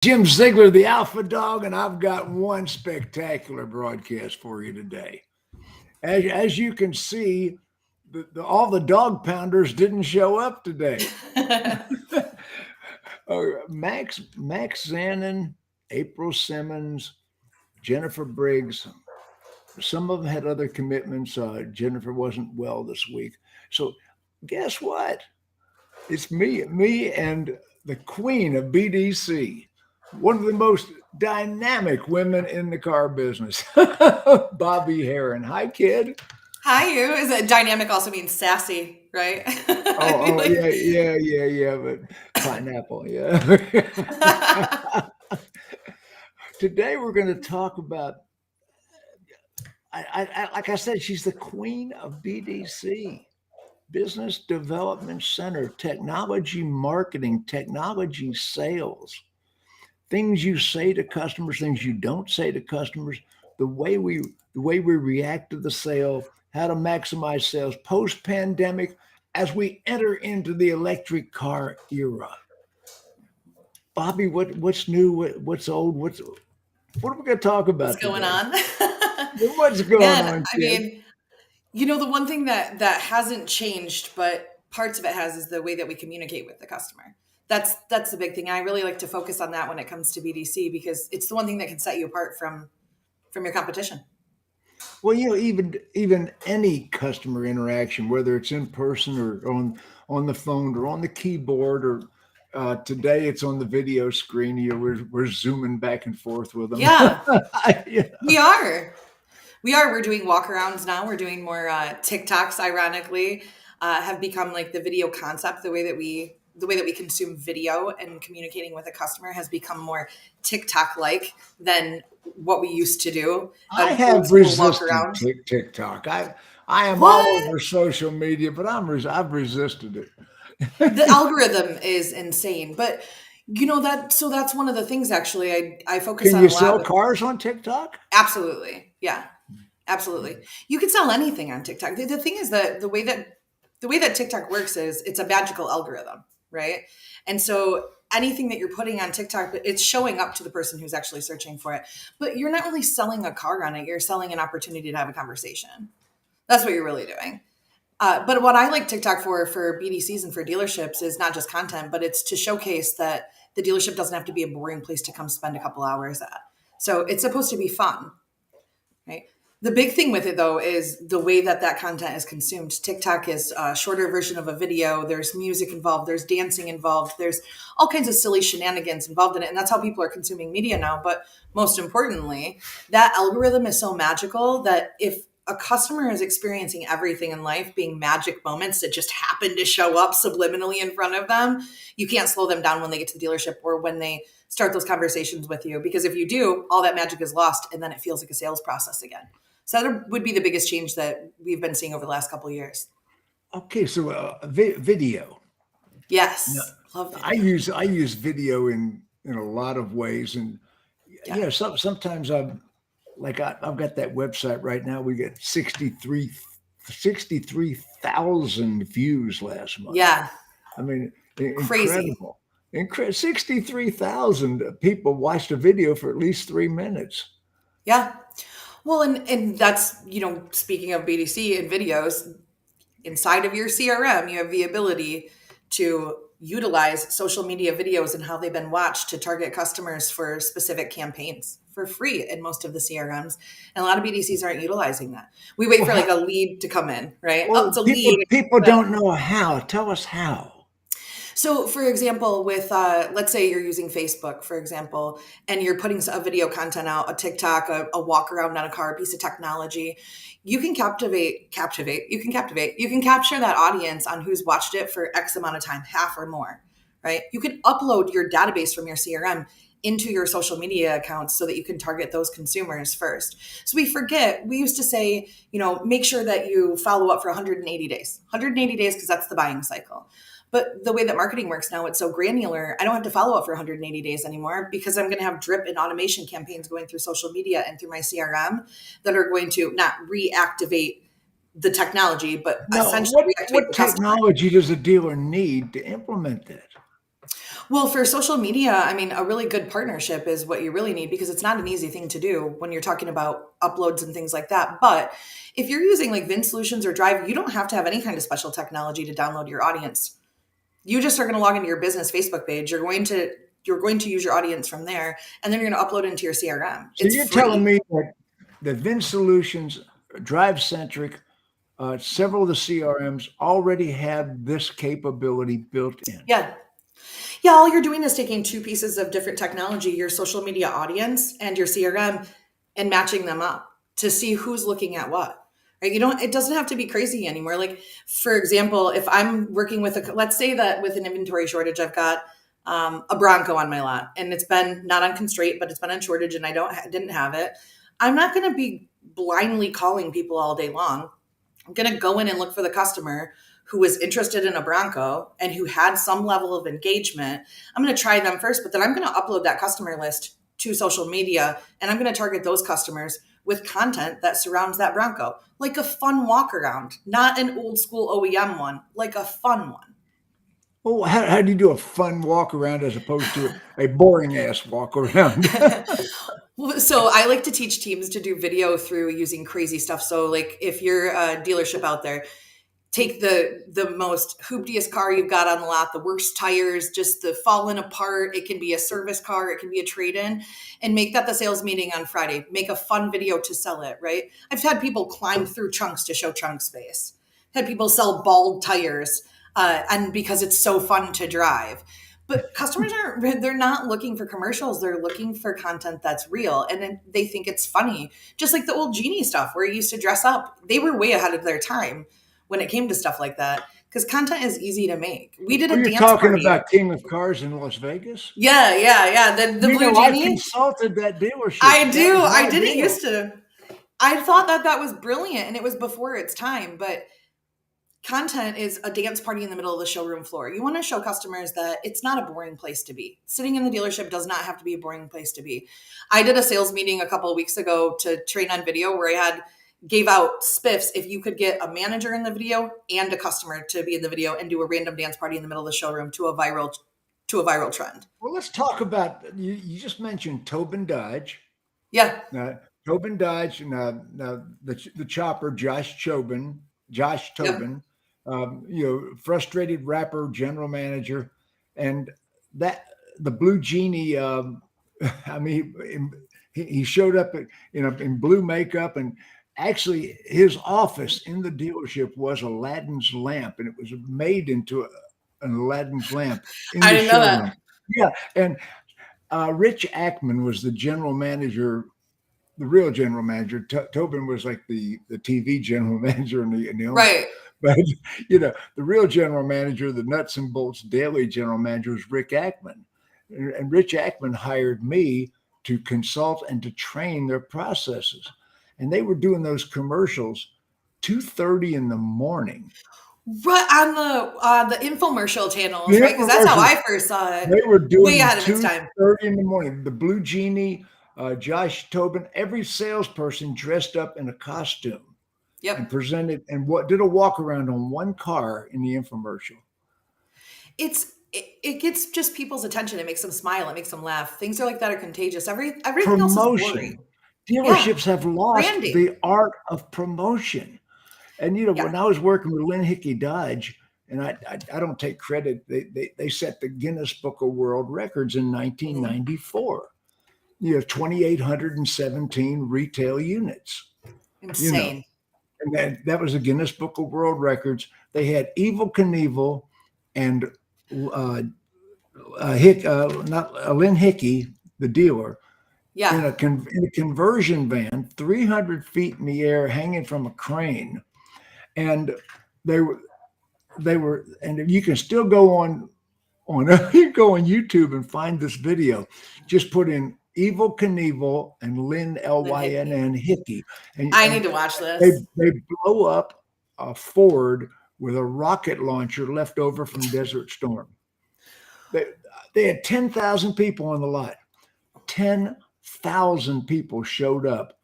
Jim Ziegler, the Alpha Dog, and I've got one spectacular broadcast for you today. As you can see, all the dog pounders didn't show up today. Max Zanin, April Simmons, Jennifer Briggs. Some of them had other commitments. Jennifer wasn't well this week. So guess what? It's me and the Queen of BDC, one of the most dynamic women in the car business, Bobbie Herron. Hi, kid. Hi, you. Is it dynamic also means sassy, right? Yeah, but pineapple, yeah. Today we're going to talk about, like I said, she's the Queen of BDC. Business Development Center, technology marketing, technology sales, things you say to customers, things you don't say to customers, the way we react to the sale, how to maximize sales post pandemic as we enter into the electric car era. Bobbie, what's new? What's old? What are we going to talk about? What's going on? What's going on, kid? The one thing that hasn't changed, but parts of it has, is the way that we communicate with the customer. That's the big thing. I really like to focus on that when it comes to BDC, because it's the one thing that can set you apart from your competition. Well, even any customer interaction, whether it's in person or on the phone or on the keyboard, or today it's on the video screen. We're zooming back and forth with them. Yeah, we are. We're doing walkarounds now. We're doing more TikToks, ironically, have become like the video concept. The way that we consume video and communicating with a customer has become more TikTok-like than what we used to do. I have resisted TikTok. I am all over social media, but I've resisted it. The algorithm is insane, but that's one of the things, actually, I focus on. Can you sell cars on TikTok? Absolutely. Yeah. Absolutely. You can sell anything on TikTok. The thing is that the way that TikTok works is it's a magical algorithm, right? And so anything that you're putting on TikTok, it's showing up to the person who's actually searching for it. But you're not really selling a car on it. You're selling an opportunity to have a conversation. That's what you're really doing. But what I like TikTok for BDCs and for dealerships is not just content, but it's to showcase that the dealership doesn't have to be a boring place to come spend a couple hours at. So it's supposed to be fun, right? The big thing with it, though, is the way that content is consumed. TikTok is a shorter version of a video. There's music involved. There's dancing involved. There's all kinds of silly shenanigans involved in it. And that's how people are consuming media now. But most importantly, that algorithm is so magical that if a customer is experiencing everything in life being magic moments that just happen to show up subliminally in front of them, you can't slow them down when they get to the dealership or when they start those conversations with you. Because if you do, all that magic is lost, and then it feels like a sales process again. So that would be the biggest change that we've been seeing over the last couple of years. Okay, so video. Yes, love video. I use video in a lot of ways, and sometimes I've got that website right now. We get 63,000 views last month. Yeah, I mean, crazy. Incredible. 63,000 people watched a video for at least 3 minutes. Yeah. Well, and that's, speaking of BDC and videos, inside of your CRM, you have the ability to utilize social media videos and how they've been watched to target customers for specific campaigns for free in most of the CRMs. And a lot of BDCs aren't utilizing that. We wait for like a lead to come in, right? Well, it's a lead. People don't know how. Tell us how. So, for example, with let's say you're using Facebook, for example, and you're putting a video content out, a TikTok, a walk around on a car, a piece of technology, you can capture that audience on who's watched it for X amount of time, half or more, right? You can upload your database from your CRM into your social media accounts so that you can target those consumers first. So we used to say, make sure that you follow up for 180 days, because that's the buying cycle. But the way that marketing works now, it's so granular. I don't have to follow up for 180 days anymore, because I'm going to have drip and automation campaigns going through social media and through my CRM that are going to not reactivate the technology, but essentially what technology does a dealer need to implement that? Well, for social media, I mean, a really good partnership is what you really need, because it's not an easy thing to do when you're talking about uploads and things like that. But if you're using like Vin Solutions or Drive, you don't have to have any kind of special technology to download your audience. You just are going to log into your business Facebook page. You're going to use your audience from there, and then you're going to upload into your CRM. So It's you're free. telling me that the Vin Solutions, Drive Centric, several of the CRMs already have this capability built in. Yeah. Yeah, all you're doing is taking two pieces of different technology, your social media audience and your CRM, and matching them up to see who's looking at what. Right? It doesn't have to be crazy anymore. Like, for example, if I'm working with let's say that with an inventory shortage, I've got a Bronco on my lot, and it's been not on constraint, but it's been on shortage, and I didn't have it. I'm not going to be blindly calling people all day long. I'm going to go in and look for the customer who was interested in a Bronco and who had some level of engagement. I'm going to try them first, but then I'm going to upload that customer list to social media, and I'm going to target those customers with content that surrounds that Bronco, like a fun walk around, not an old school OEM one, like a fun one. Well, how do you do a fun walk around as opposed to a boring ass walk around? So I like to teach teams to do video through using crazy stuff. So like if you're a dealership out there, take the most hooptiest car you've got on the lot, the worst tires, just the falling apart. It can be a service car, it can be a trade-in, and make that the sales meeting on Friday. Make a fun video to sell it, right? I've had people climb through trunks to show trunk space. Had people sell bald tires, and because it's so fun to drive. But customers they're not looking for commercials. They're looking for content that's real. And then they think it's funny. Just like the old Genie stuff where you used to dress up. They were way ahead of their time when it came to stuff like that, because content is easy to make. We did a dance talking party. about King of Cars in Las Vegas? Yeah. The Blue Genie. I consulted that dealership. I do. I didn't used to. I thought that was brilliant, and it was before its time. But content is a dance party in the middle of the showroom floor. You want to show customers that it's not a boring place to be. Sitting in the dealership does not have to be a boring place to be. I did a sales meeting a couple of weeks ago to train on video where I gave out spiffs if you could get a manager in the video and a customer to be in the video and do a random dance party in the middle of the showroom to a viral trend. Well, let's talk about, you just mentioned Tobin Dodge. Yeah. Tobin Dodge and the chopper, Josh Tobin. Yep. Frustrated rapper, general manager, and that the Blue Genie. He showed up in blue makeup, and actually his office in the dealership was Aladdin's lamp, and it was made into an Aladdin's lamp. I didn't know that. Yeah, and Rich Ackman was the general manager. The real general manager. Tobin was like the TV general manager in the right. But the real general manager, the nuts and bolts daily general manager, was Rick Ackman, and Rich Ackman hired me to consult and to train their processes, and they were doing those commercials 2:30 in the morning. Right on the infomercial channels, right? Because that's how I first saw it. They were doing way ahead of its time. 2:30 in the morning. The Blue Genie. Josh Tobin, every salesperson dressed up in a costume. Yep. And presented and did a walk around on one car in the infomercial. It gets just people's attention. It makes them smile. It makes them laugh. Things are like that are contagious. Everything else is boring. Dealerships have lost branding. The art of promotion. And when I was working with Lynn Hickey Dodge, and I don't take credit, they set the Guinness Book of World Records in 1994. 2,817 retail units. Insane. And that was the Guinness Book of World Records. They had Evel Knievel and Lynn Hickey, the dealer, in a conversion van, 300 feet in the air, hanging from a crane. And they were, and you can still go on YouTube and find this video. Just put in Evel Knievel and Lynn Lynn Hickey. And I need to watch this. They blow up a Ford with a rocket launcher left over from Desert Storm. They had 10,000 people on the lot. 10,000 people showed up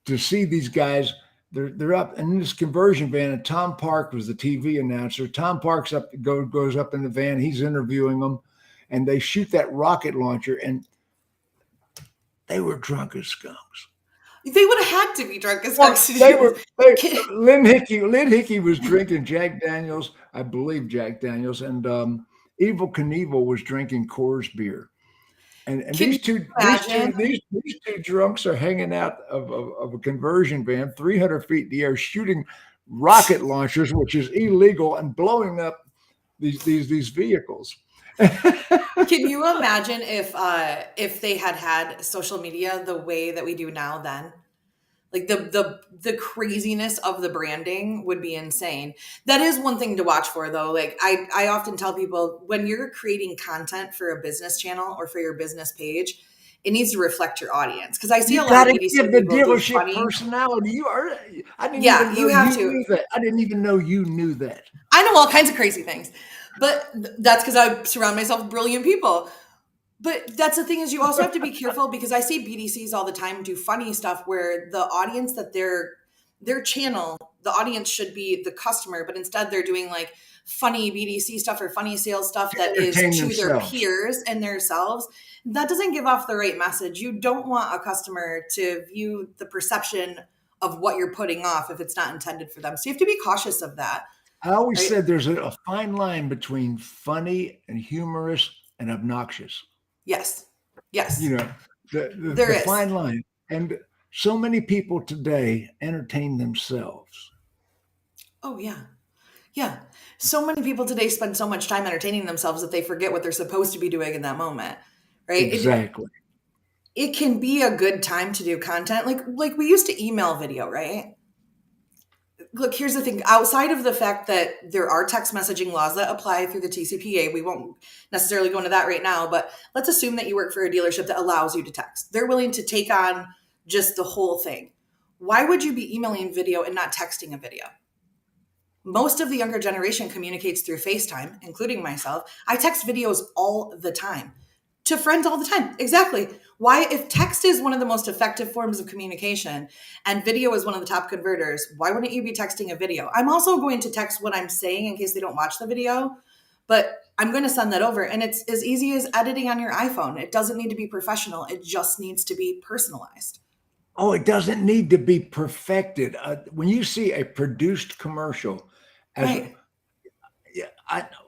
to see these guys. They're up in this conversion van, and Tom Park was the TV announcer. Tom Park's goes up in the van. He's interviewing them. and they shoot that rocket launcher, and they were drunk as skunks. They would have had to be drunk as Well, fuck to do this. Lynn Hickey was drinking Jack Daniels, I believe Jack Daniels, and Evil Knievel was drinking Coors beer. And Can you imagine? these two drunks are hanging out of a conversion van 300 feet in the air, shooting rocket launchers, which is illegal, and blowing up these vehicles. Can you imagine if they had social media the way that we do now then? Like the craziness of the branding would be insane. That is one thing to watch for though. Like I often tell people, when you're creating content for a business channel or for your business page, it needs to reflect your audience. Because I see a lot of BDC give the people do dealership funny. personality. I didn't Yeah, even know you have to. knew that. I didn't even know you knew that. I know all kinds of crazy things, but that's because I surround myself with brilliant people. But that's the thing, is you also have to be careful, because I see BDCs all the time do funny stuff where the audience that their channel, the audience should be the customer, but instead they're doing like funny BDC stuff or funny sales stuff that is to their peers and themselves. That doesn't give off the right message. You don't want a customer to view the perception of what you're putting off if it's not intended for them. So you have to be cautious of that. I always said there's a fine line between funny and humorous and obnoxious. Yes. You know, the fine line. And so many people today entertain themselves. Oh, yeah. Yeah. So many people today spend so much time entertaining themselves that they forget what they're supposed to be doing in that moment. Right? Exactly. It can be a good time to do content. Like we used to email video, right? Look, here's the thing. Outside of the fact that there are text messaging laws that apply through the TCPA, we won't necessarily go into that right now, but let's assume that you work for a dealership that allows you to text. They're willing to take on just the whole thing. Why would you be emailing video and not texting a video? Most of the younger generation communicates through FaceTime, including myself. I text videos all the time to friends all the time. Exactly. Why, if text is one of the most effective forms of communication and video is one of the top converters, why wouldn't you be texting a video? I'm also going to text what I'm saying in case they don't watch the video, but I'm going to send that over. And it's as easy as editing on your iPhone. It doesn't need to be professional. It just needs to be personalized. Oh, it doesn't need to be perfected. When you see a produced commercial, Right.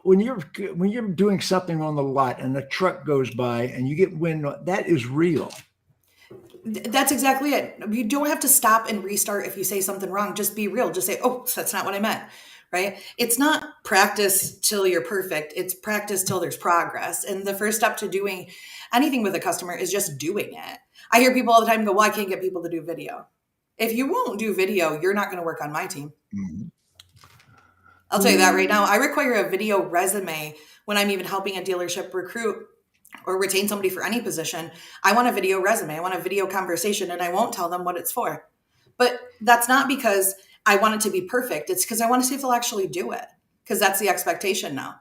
When you're doing something on the lot and a truck goes by and you get wind, that is real. That's exactly it. You don't have to stop and restart if you say something wrong. Just be real. Just say, oh, that's not what I meant. Right? It's not practice till you're perfect. It's practice till there's progress. And the first step to doing anything with a customer is just doing it. I hear people all the time go, well, I can't get people to do video. If you won't do video, you're not going to work on my team. Mm-hmm. I'll tell you that right now. I require a video resume when I'm even helping a dealership recruit or retain somebody for any position. I want a video resume. I want a video conversation, and I won't tell them what it's for. But that's not because I want it to be perfect. It's because I want to see if they'll actually do it, because that's the expectation now.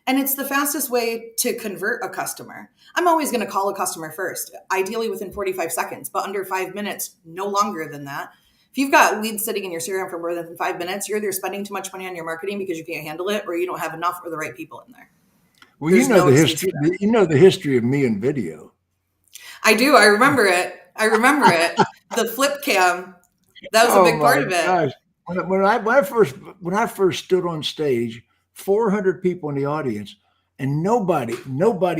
And it's the fastest way to convert a customer. I'm always going to call a customer first, ideally within 45 seconds, but under 5 minutes, no longer than that. If you've got leads sitting in your CRM for more than 5 minutes, you're either spending too much money on your marketing because you can't handle it, or you don't have enough or the right people in there. Well, you know the history. You know the history of me and video. I do. I remember it. The flip cam. That was a big part of it. Gosh. When I first stood on stage, 400 people in the audience, and nobody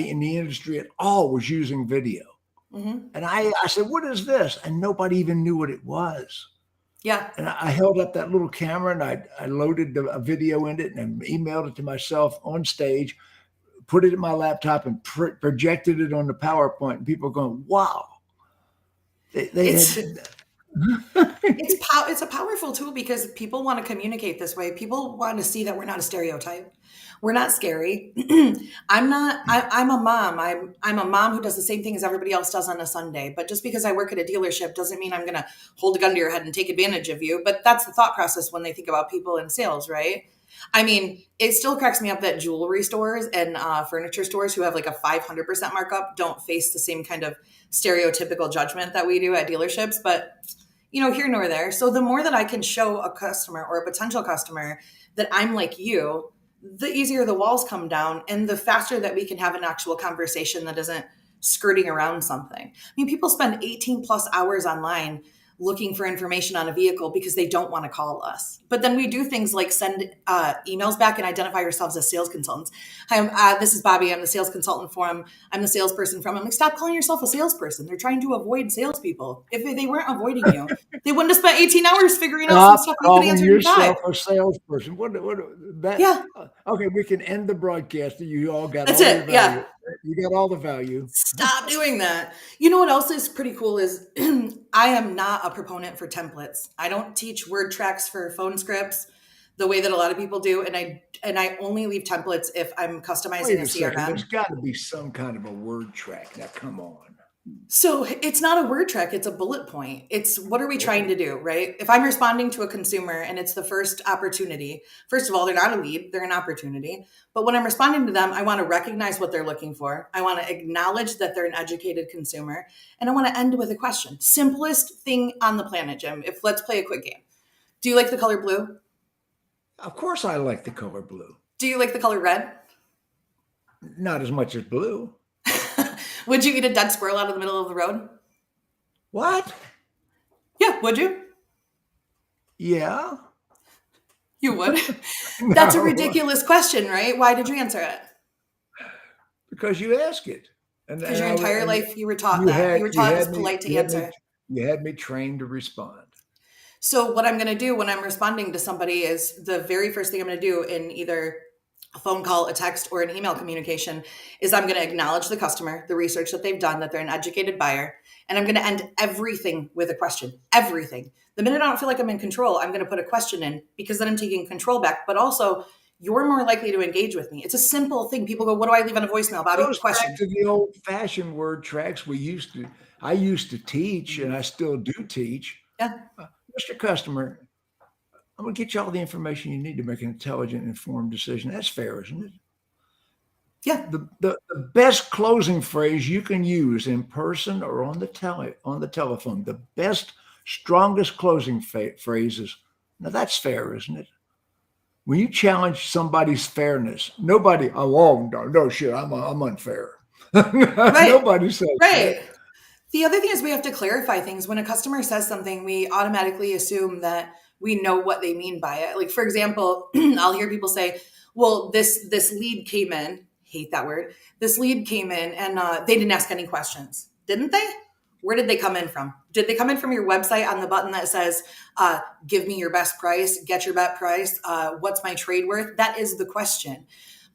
in the industry at all was using video. Mm-hmm. And I said, "What is this?" And nobody even knew what it was. Yeah. And I held up that little camera and I loaded a video in it and emailed it to myself on stage, put it in my laptop and projected it on the PowerPoint. And people are going, wow. It's a powerful tool because people want to communicate this way. People want to see that we're not a stereotype. We're not scary. I'm a mom. I'm a mom who does the same thing as everybody else does on a Sunday. But just because I work at a dealership doesn't mean I'm going to hold a gun to your head and take advantage of you. But that's the thought process when they think about people in sales, right? I mean, it still cracks me up that jewelry stores and furniture stores who have like a 500% markup don't face the same kind of stereotypical judgment that we do at dealerships. But, here nor there. So the more that I can show a customer or a potential customer that I'm like you, the easier the walls come down and the faster that we can have an actual conversation that isn't skirting around something. I mean, people spend 18 plus hours online looking for information on a vehicle because they don't want to call us. But then we do things like send emails back and identify ourselves as sales consultants. Hi, this is Bobbie. I'm the sales consultant for them. I'm the salesperson from them. I'm like, stop calling yourself a salesperson. They're trying to avoid salespeople. If they weren't avoiding you, they wouldn't have spent 18 hours figuring out some stuff we could answer in 5. Yourself a salesperson. Yeah. Okay, we can end the broadcast. You all got That's all it. your value. You got all the value. Stop doing that. You know what else is pretty cool is I am not a proponent for templates. I don't teach word tracks for phone scripts the way that a lot of people do, and I only leave templates if I'm customizing Wait a a second. CRM. There's got to be some kind of a word track. Now, come on. So it's not a word track, it's a bullet point. It's what are we trying to do, right? If I'm responding to a consumer and it's the first opportunity, first of all, they're not a lead, they're an opportunity. But when I'm responding to them, I want to recognize what they're looking for. I want to acknowledge that they're an educated consumer. And I want to end with a question. Simplest thing on the planet, Jim. Let's play a quick game. Do you like the color blue? Of course I like the color blue. Do you like the color red? Not as much as blue. Would you eat a dead squirrel out of the middle of the road? What? Yeah, would you? Yeah. You would? No. That's a ridiculous question, right? Why did you answer it? Because you ask it. Because your entire life you were taught that. You were taught it was polite to answer. You had me trained to respond. So what I'm going to do when I'm responding to somebody is the very first thing I'm going to do in either a phone call, a text, or an email communication is I'm going to acknowledge the customer, the research that they've done, that they're an educated buyer. And I'm going to end everything with a question, everything. The minute I don't feel like I'm in control, I'm going to put a question in because then I'm taking control back. But also, you're more likely to engage with me. It's a simple thing. People go, what do I leave on a voicemail, Bobbie? Goes Question. back to the old-fashioned word tracks I used to teach, and I still do teach. Yeah. Mr. Customer, I'm going to get you all the information you need to make an intelligent, informed decision. That's fair, isn't it? Yeah. The best closing phrase you can use in person or on the telephone, the best, strongest closing phrase is, now that's fair, isn't it? When you challenge somebody's fairness, nobody, no shit, I'm unfair. Right. Nobody says right. that. The other thing is we have to clarify things. When a customer says something, we automatically assume that we know what they mean by it. Like, for example, I'll hear people say, well, this lead came in, hate that word. This lead came in and they didn't ask any questions. Didn't they? Where did they come in from? Did they come in from your website on the button that says, give me your best price, get your best price, what's my trade worth? That is the question.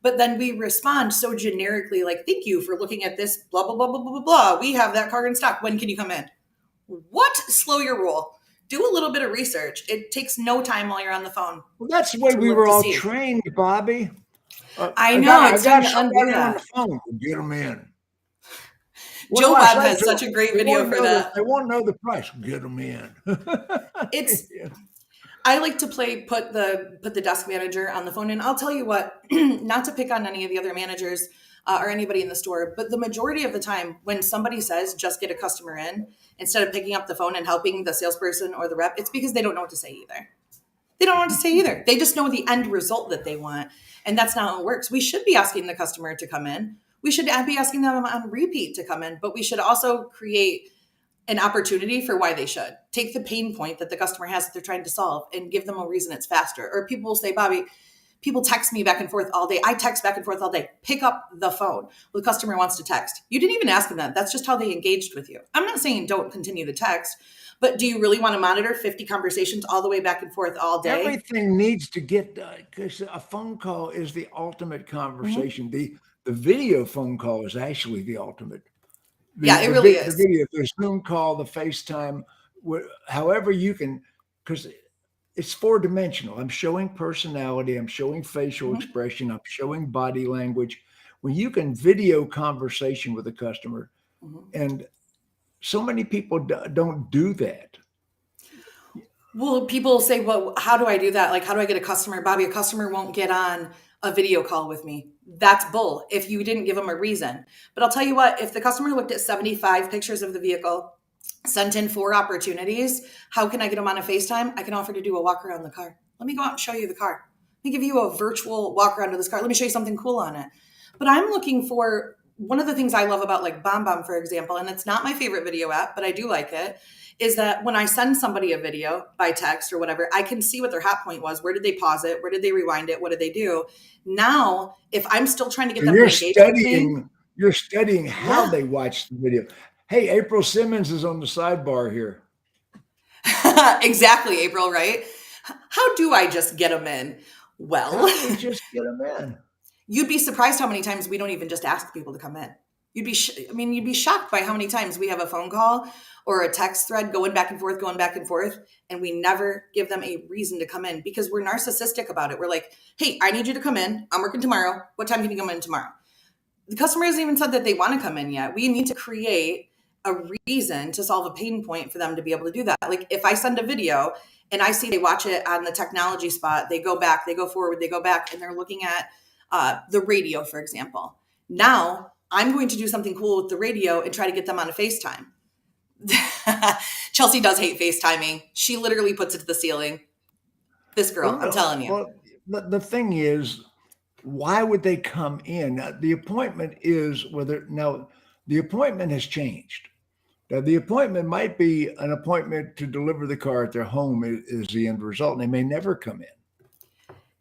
But then we respond so generically, like, thank you for looking at this, blah, blah, blah, blah, blah, blah, blah. We have that car in stock. When can you come in? What? Slow your roll. Do a little bit of research. It takes no time while you're on the phone. Well, that's the way we were all trained, Bobbie. I know. I got somebody on the phone. Get them in. Joe Bob has such a great video for that. They want to know the price. Get them in. I like to put the desk manager on the phone, and I'll tell you what, not to pick on any of the other managers or anybody in the store, but the majority of the time when somebody says just get a customer in instead of picking up the phone and helping the salesperson or the rep, it's because they don't know what to say either. They don't know what to say either. They just know the end result that they want, and that's not how it works. We should be asking the customer to come in. We should be asking them on repeat to come in, but we should also create an opportunity for why they should. Take the pain point that the customer has that they're trying to solve and give them a reason it's faster. Or people will say, Bobbie, people text me back and forth all day. I text back and forth all day. Pick up the phone. Well, the customer wants to text. You didn't even ask them that. That's just how they engaged with you. I'm not saying don't continue the text, but do you really want to monitor 50 conversations all the way back and forth all day? Everything needs to get done because a phone call is the ultimate conversation. Mm-hmm. The video phone call is actually the ultimate. It really is. The video, the Zoom call, the FaceTime, however you can, because it's 4-dimensional. I'm showing personality. I'm showing facial mm-hmm. expression. I'm showing body language. When you can video conversation with a customer, mm-hmm. and so many people don't do that. Well, people say, well, how do I do that? Like, how do I get a customer? Bobbie, a customer won't get on a video call with me. That's bull if you didn't give them a reason. But I'll tell you what, if the customer looked at 75 pictures of the vehicle, sent in 4 opportunities, how can I get them on a FaceTime? I can offer to do a walk around the car. Let me go out and show you the car. me give you a virtual walk around to this car. Let me show you something cool on it. But I'm looking for, one of the things I love about like BombBomb, for example, and it's not my favorite video app, but I do like it, is that when I send somebody a video by text or whatever, I can see what their hot point was. Where did they pause it? Where did they rewind it? What did they do? Now, if I'm still trying to get So them to engage with me, you're studying how yeah, they watch the video. Hey, April Simmons is on the sidebar here. exactly, April, right? How do I just get them in? Well, How do we just get them in? you'd be surprised how many times we don't even just ask people to come in. You'd be shocked by how many times we have a phone call or a text thread going back and forth, and we never give them a reason to come in because we're narcissistic about it. We're like, hey, I need you to come in. I'm working tomorrow. What time can you come in tomorrow? The customer hasn't even said that they want to come in yet. We need to create a reason to solve a pain point for them to be able to do that. Like if I send a video and I see they watch it on the technology spot, they go back, they go forward, they go back, and they're looking at the radio, for example. Now I'm going to do something cool with the radio and try to get them on a FaceTime. Chelsea does hate FaceTiming. She literally puts it to the ceiling. This girl, I'm telling you. Well, the thing is, why would they come in? Now, the appointment has changed. Now, the appointment might be an appointment to deliver the car at their home is the end result, and they may never come in.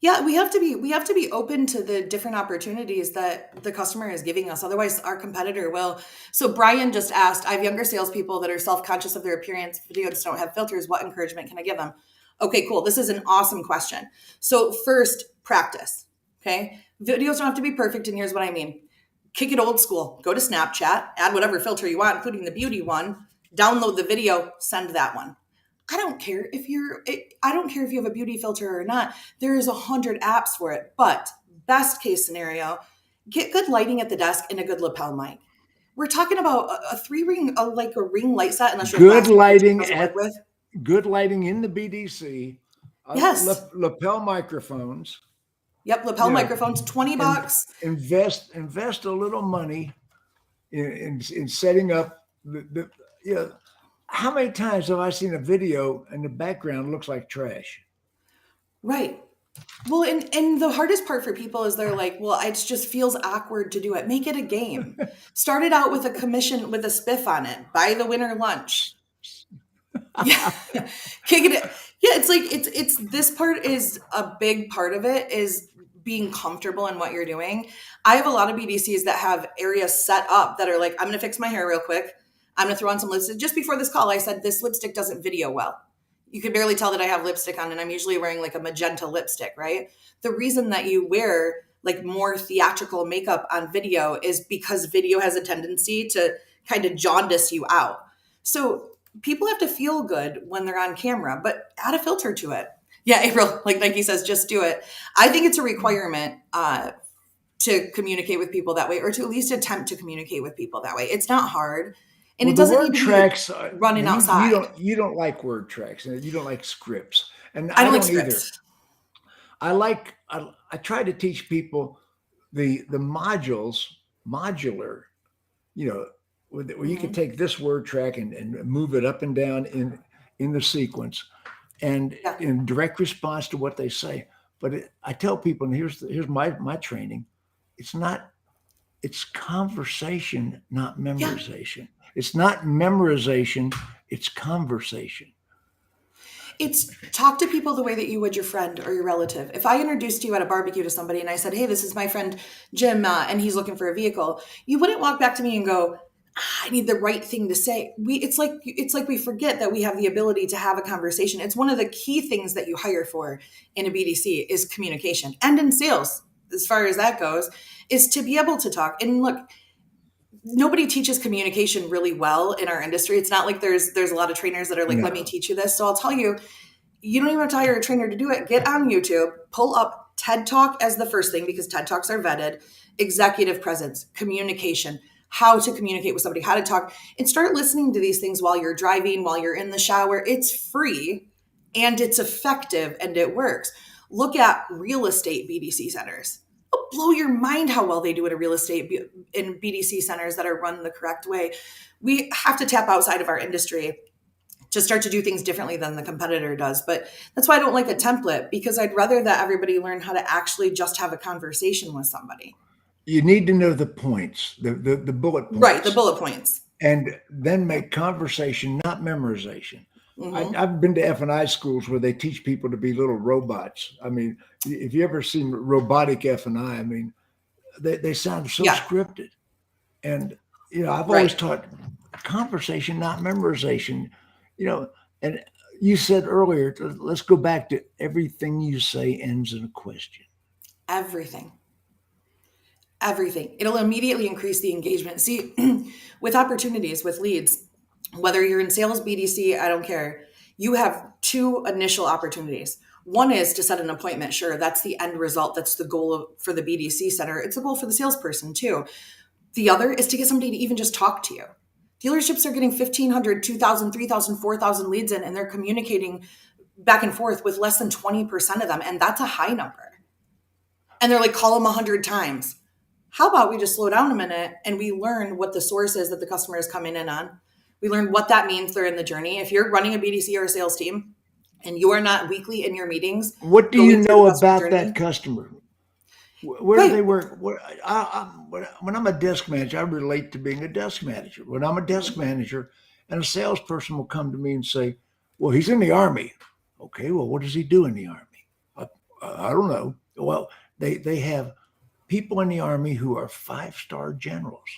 Yeah, we have to be open to the different opportunities that the customer is giving us. Otherwise, our competitor will. So Brian just asked, I have younger salespeople that are self-conscious of their appearance. Videos don't have filters. What encouragement can I give them? Okay, cool. This is an awesome question. So first, practice. Okay. Videos don't have to be perfect. And here's what I mean. Kick it old school. Go to Snapchat, add whatever filter you want, including the beauty one, download the video, send that one. I don't care if you have a beauty filter or not. There is 100 apps for it. But best case scenario, get good lighting at the desk and a good lapel mic. We're talking about a 3-ring, like a ring light set, unless you're good lighting with. Good lighting in the BDC. Yes. Lapel microphones. Yep, lapel microphones, $20. Invest a little money in setting up the how many times have I seen a video and the background looks like trash? Right. Well, and the hardest part for people is they're like, well, it just feels awkward to do it. Make it a game. Start it out with a commission with a spiff on it. Buy the winner lunch. Yeah. Kick it. Yeah, it's like it's this part is a big part of it is being comfortable in what you're doing. I have a lot of BDCs that have areas set up that are like, I'm going to fix my hair real quick. I'm going to throw on some lipstick. Just before this call, I said, this lipstick doesn't video well. You can barely tell that I have lipstick on, and I'm usually wearing like a magenta lipstick, right? The reason that you wear like more theatrical makeup on video is because video has a tendency to kind of jaundice you out. So people have to feel good when they're on camera, but add a filter to it. Yeah, April, like Nike says, just do it. I think it's a requirement to communicate with people that way, or to at least attempt to communicate with people that way. It's not hard. And it doesn't need to be running outside. You don't like word tracks, and you don't like scripts, and I don't like scripts. Either. I try to teach people the modular, where you can take this word track and move it up and down in the sequence, and in direct response to what they say. But I tell people, and here's my training. It's conversation, not memorization. Yeah. It's not memorization, it's conversation. It's talk to people the way that you would your friend or your relative. If I introduced you at a barbecue to somebody and I said, hey, this is my friend Jim, and he's looking for a vehicle, you wouldn't walk back to me and go, I need the right thing to say. It's like we forget that we have the ability to have a conversation. It's one of the key things that you hire for in a BDC is communication, and in sales, as far as that goes, is to be able to talk. And look, nobody teaches communication really well in our industry. It's not like there's a lot of trainers that are like, let me teach you this. So I'll tell you, you don't even have to hire a trainer to do it. Get on YouTube, pull up TED Talk as the first thing, because TED Talks are vetted, executive presence, communication, how to communicate with somebody, how to talk, and start listening to these things while you're driving, while you're in the shower. It's free and it's effective and it works. Look at real estate BDC centers. It'll blow your mind how well they do it in real estate in BDC centers that are run the correct way. We have to tap outside of our industry to start to do things differently than the competitor does. But that's why I don't like a template, because I'd rather that everybody learn how to actually just have a conversation with somebody. You need to know the points, the bullet points. Right, the bullet points. And then make conversation, not memorization. I've been to F&I schools where they teach people to be little robots. I mean, if you ever seen robotic F&I, I mean, they sound so scripted. And, I've always taught conversation, not memorization, and you said earlier, let's go back to everything you say ends in a question. Everything. It'll immediately increase the engagement. See, with opportunities, with leads, whether you're in sales, BDC, I don't care. You have two initial opportunities. One is to set an appointment. Sure, that's the end result. That's the goal for the BDC center. It's a goal for the salesperson too. The other is to get somebody to even just talk to you. Dealerships are getting 1,500, 2,000, 3,000, 4,000 leads in, and they're communicating back and forth with less than 20% of them. And that's a high number. And they're like, call them 100 times. How about we just slow down a minute and we learn what the source is that the customer is coming in on? We learn what that means they're in the journey. If you're running a BDC or a sales team and you are not weekly in your meetings, what do you know about that customer? Where do they work? When I'm a desk manager, I relate to being a desk manager. When I'm a desk manager and a salesperson will come to me and say, well, he's in the Army. Okay, well, what does he do in the Army? I don't know. Well, they have people in the Army who are 5-star generals.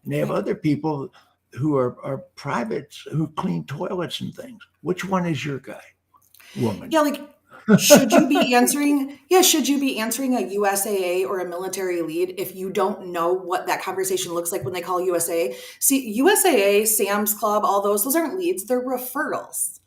And they have other people who are privates who clean toilets and things. Which one is your guy, woman? Yeah, like, should you be answering a USAA or a military lead if you don't know what that conversation looks like when they call USAA? See, USAA, Sam's Club, all those aren't leads, they're referrals.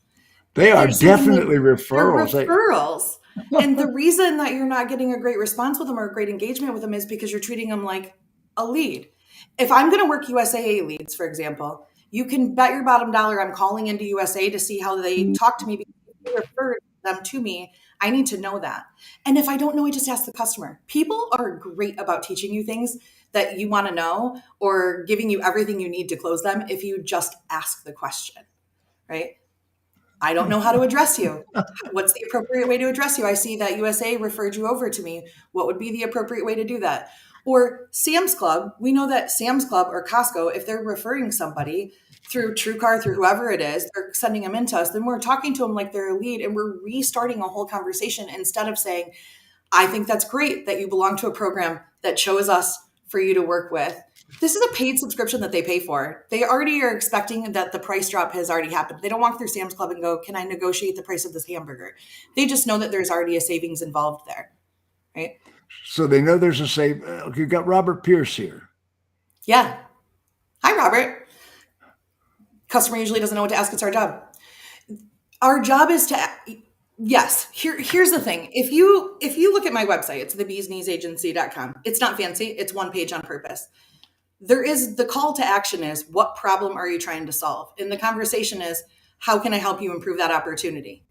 They are definitely referrals. They're referrals. And the reason that you're not getting a great response with them or a great engagement with them is because you're treating them like a lead. If I'm going to work USAA leads, for example, you can bet your bottom dollar I'm calling into USA to see how they talk to me because they refer them to me. I need to know that. And if I don't know, I just ask the customer. People are great about teaching you things that you want to know or giving you everything you need to close them if you just ask the question, right? I don't know how to address you. What's the appropriate way to address you? I see that USA referred you over to me. What would be the appropriate way to do that? Or Sam's Club, we know that Sam's Club or Costco, if they're referring somebody through TrueCar, through whoever it is, they're sending them into us, then we're talking to them like they're a lead and we're restarting a whole conversation instead of saying, I think that's great that you belong to a program that chose us for you to work with. This is a paid subscription that they pay for. They already are expecting that the price drop has already happened. They don't walk through Sam's Club and go, can I negotiate the price of this hamburger? They just know that there's already a savings involved there, right? So they know there's a save. You've got Robert Pierce here. Yeah. Hi, Robert. Customer usually doesn't know what to ask. It's our job. Our job is to, yes, here's the thing. If you look at my website, it's thebeeskneesagency.com. It's not fancy. It's one page on purpose. There is the call to action is what problem are you trying to solve? And the conversation is how can I help you improve that opportunity,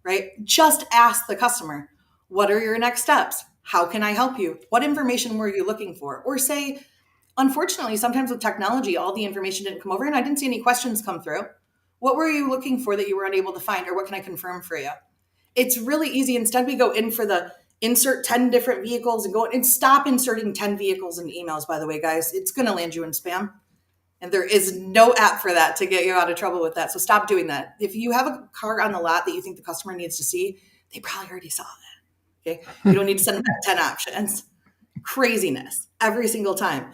right? Just ask the customer, what are your next steps? How can I help you? What information were you looking for? Or say, unfortunately, sometimes with technology, all the information didn't come over and I didn't see any questions come through. What were you looking for that you were unable to find? Or what can I confirm for you? It's really easy. Instead, we go in for the insert 10 different vehicles and go and stop inserting 10 vehicles in emails, by the way, guys. It's going to land you in spam. And there is no app for that to get you out of trouble with that. So stop doing that. If you have a car on the lot that you think the customer needs to see, they probably already saw that. Okay. You don't need to send them 10 options. Craziness every single time.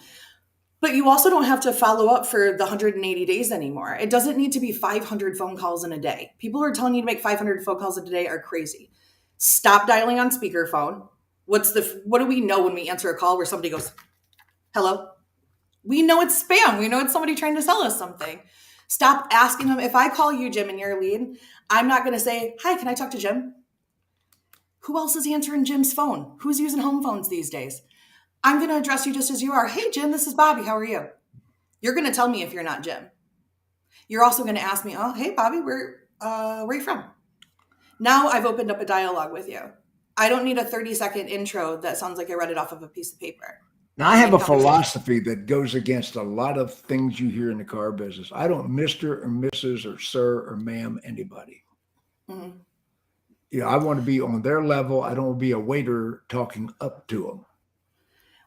But you also don't have to follow up for the 180 days anymore. It doesn't need to be 500 phone calls in a day. People who are telling you to make 500 phone calls a day are crazy. Stop dialing on speakerphone. What do we know when we answer a call where somebody goes, hello? We know it's spam. We know it's somebody trying to sell us something. Stop asking them. If I call you, Jim, and you're a lead, I'm not going to say, hi, can I talk to Jim? Who else is answering Jim's phone? Who's using home phones these days? I'm going to address you just as you are. Hey, Jim, this is Bobbie. How are you? You're going to tell me if you're not Jim. You're also going to ask me, oh, hey, Bobbie, where are you from? Now I've opened up a dialogue with you. I don't need a 30-second intro that sounds like I read it off of a piece of paper. Now, I have in a conversation. philosophy that goes against a lot of things you hear in the car business. I don't Mr. or Mrs. or Sir or Ma'am anybody. Mhm. I want to be on their level. I don't want to be a waiter talking up to them.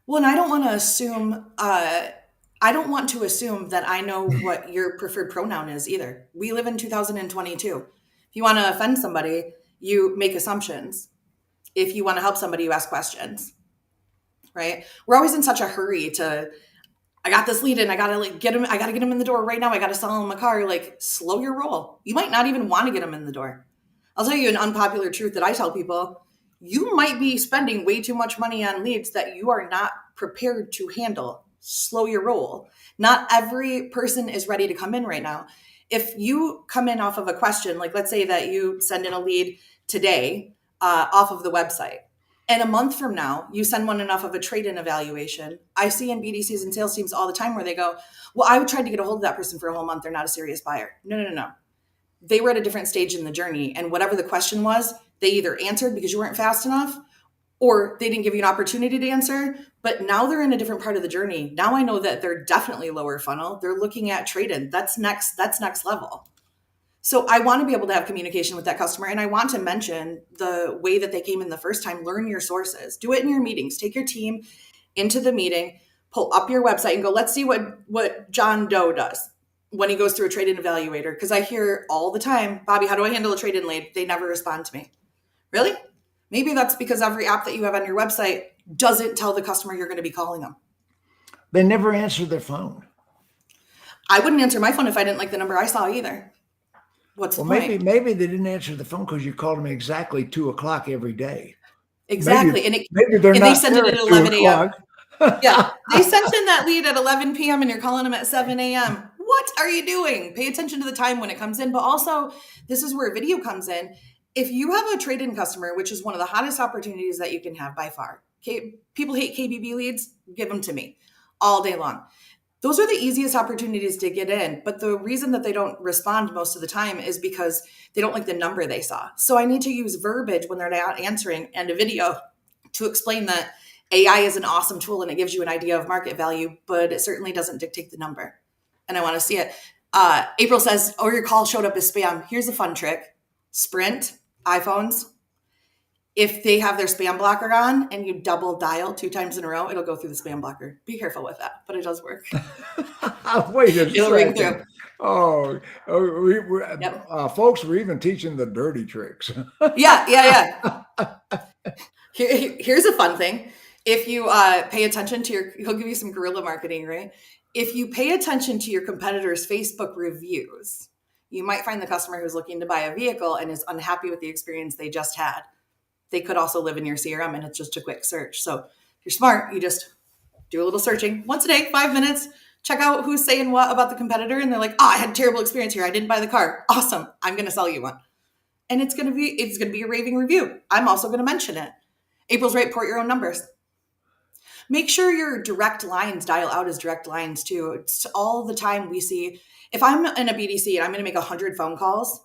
Well, and I don't want to assume. I don't want to assume that I know what your preferred pronoun is either. We live in 2022. If you want to offend somebody, you make assumptions. If you want to help somebody, you ask questions. Right? We're always in such a hurry to. I got this lead in. I gotta get him. I gotta get him in the door right now. I gotta sell him a car. Like, slow your roll. You might not even want to get him in the door. I'll tell you an unpopular truth that I tell people. You might be spending way too much money on leads that you are not prepared to handle. Slow your roll. Not every person is ready to come in right now. If you come in off of a question, like let's say that you send in a lead today off of the website, and a month from now, you send one enough of a trade-in evaluation. I see in BDCs and sales teams all the time where they go, well, I tried to get a hold of that person for a whole month. They're not a serious buyer. No. They were at a different stage in the journey. And whatever the question was, they either answered because you weren't fast enough or they didn't give you an opportunity to answer. But now they're in a different part of the journey. Now I know that they're definitely lower funnel. They're looking at trade-in. That's next level. So I want to be able to have communication with that customer. And I want to mention the way that they came in the first time. Learn your sources. Do it in your meetings. Take your team into the meeting, pull up your website and go, let's see what John Doe does when he goes through a trade-in evaluator. Because I hear all the time, Bobbie, how do I handle a trade-in lead? They never respond to me. Really? Maybe that's because every app that you have on your website doesn't tell the customer you're going to be calling them. They never answer their phone. I wouldn't answer my phone if I didn't like the number I saw either. What's the point? Maybe they didn't answer the phone because you called them exactly 2:00 every day. Exactly. Maybe they're and they not sent there it at at 11 2:00. a.m. Yeah. They sent in that lead at 11 p.m. and you're calling them at 7 a.m. What are you doing? Pay attention to the time when it comes in. But also, this is where video comes in. If you have a trade-in customer, which is one of the hottest opportunities that you can have by far, people hate KBB leads, give them to me all day long. Those are the easiest opportunities to get in. But the reason that they don't respond most of the time is because they don't like the number they saw. So I need to use verbiage when they're not answering and a video to explain that AI is an awesome tool and it gives you an idea of market value, but it certainly doesn't dictate the number. And I want to see it. April says, oh, your call showed up as spam. Here's a fun trick. Sprint, iPhones, if they have their spam blocker on and you double dial 2 times in a row, it'll go through the spam blocker. Be careful with that, but it does work. Wait a It'll ring second. through. Yep. Folks, we're even teaching the dirty tricks. Yeah. Here's a fun thing. If you pay attention to he'll give you some guerrilla marketing, right? If you pay attention to your competitors' Facebook reviews, you might find the customer who's looking to buy a vehicle and is unhappy with the experience they just had. They could also live in your CRM and it's just a quick search. So if you're smart, you just do a little searching once a day, 5 minutes, check out who's saying what about the competitor. And they're like, I had a terrible experience here. I didn't buy the car. Awesome. I'm going to sell you one. And it's going to be a raving review. I'm also going to mention it. April's right. Port your own numbers. Make sure your direct lines dial out as direct lines too. It's all the time we see, if I'm in a BDC and I'm going to make 100 phone calls,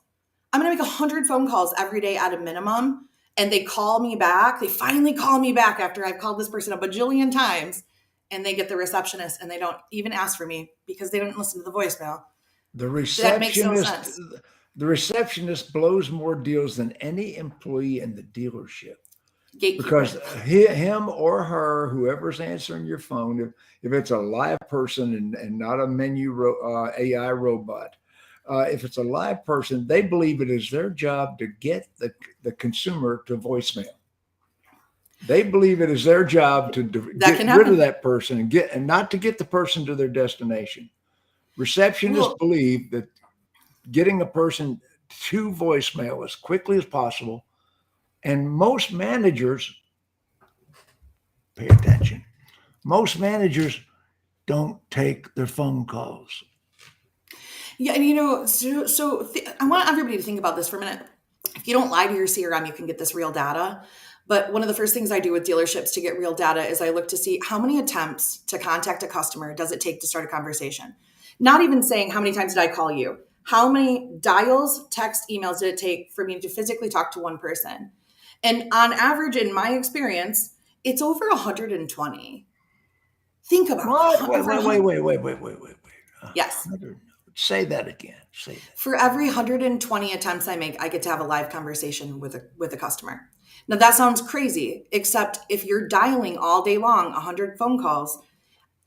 I'm going to make 100 phone calls every day at a minimum. And they call me back. They finally call me back after I've called this person a bajillion times and they get the receptionist and they don't even ask for me because they didn't listen to the voicemail. That makes no sense. The receptionist blows more deals than any employee in the dealership. Gatekeeper. Because him or her, whoever's answering your phone, if it's a live person and not a AI robot, if it's a live person, they believe it is their job to get the consumer to voicemail. They believe it is their job to get rid of that person and not to get the person to their destination. Receptionists believe that getting a person to voicemail as quickly as possible, and most managers, pay attention, most managers don't take their phone calls. Yeah, and I want everybody to think about this for a minute. If you don't lie to your CRM, you can get this real data. But one of the first things I do with dealerships to get real data is I look to see how many attempts to contact a customer does it take to start a conversation. Not even saying how many times did I call you? How many dials, text, emails did it take for me to physically talk to one person? And on average, in my experience, it's over 120. Think about What? Wait, over wait, wait, wait, wait, wait, wait, wait, wait. Yes. 100. Say that again. Say that. For every 120 attempts I make, I get to have a live conversation with a customer. Now that sounds crazy, except if you're dialing all day long, 100 phone calls,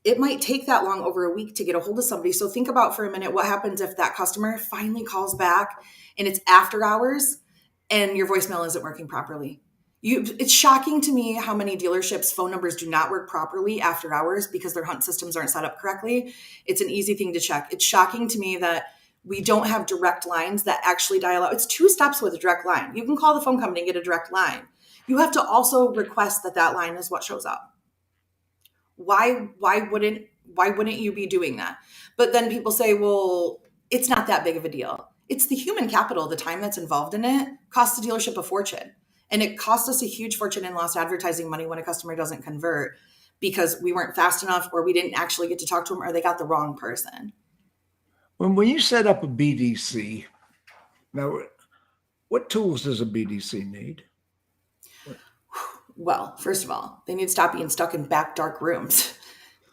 it might take that long over a week to get a hold of somebody. So think about for a minute what happens if that customer finally calls back and it's after hours and your voicemail isn't working properly. It's shocking to me how many dealerships' phone numbers do not work properly after hours because their hunt systems aren't set up correctly. It's an easy thing to check. It's shocking to me that we don't have direct lines that actually dial out. It's 2 steps with a direct line. You can call the phone company and get a direct line. You have to also request that line is what shows up. Why wouldn't you be doing that? But then people say, well, it's not that big of a deal. It's the human capital, the time that's involved in it costs the dealership a fortune. And it cost us a huge fortune in lost advertising money when a customer doesn't convert because we weren't fast enough or we didn't actually get to talk to them or they got the wrong person. When you set up a BDC, now what tools does a BDC need? Well, first of all, they need to stop being stuck in back dark rooms.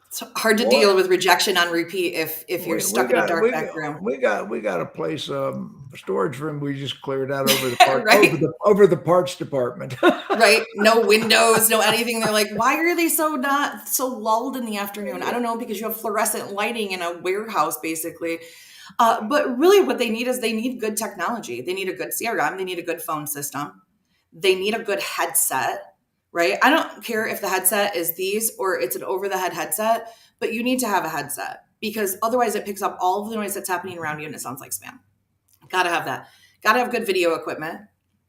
It's hard to deal with rejection on repeat if you're stuck in a dark back room. We got a place, storage room we just cleared out over the part, Right? over the parts department. Right? No windows, no anything. They're like, why are they not so lulled in the afternoon? I don't know, because you have fluorescent lighting in a warehouse, basically. But really what they need is they need good technology. They need a good CRM. They need a good phone system. They need a good headset. Right? I don't care if the headset is these or it's an over-the-head headset, but you need to have a headset because otherwise it picks up all of the noise that's happening around you and it sounds like spam. Gotta have that. Gotta have good video equipment.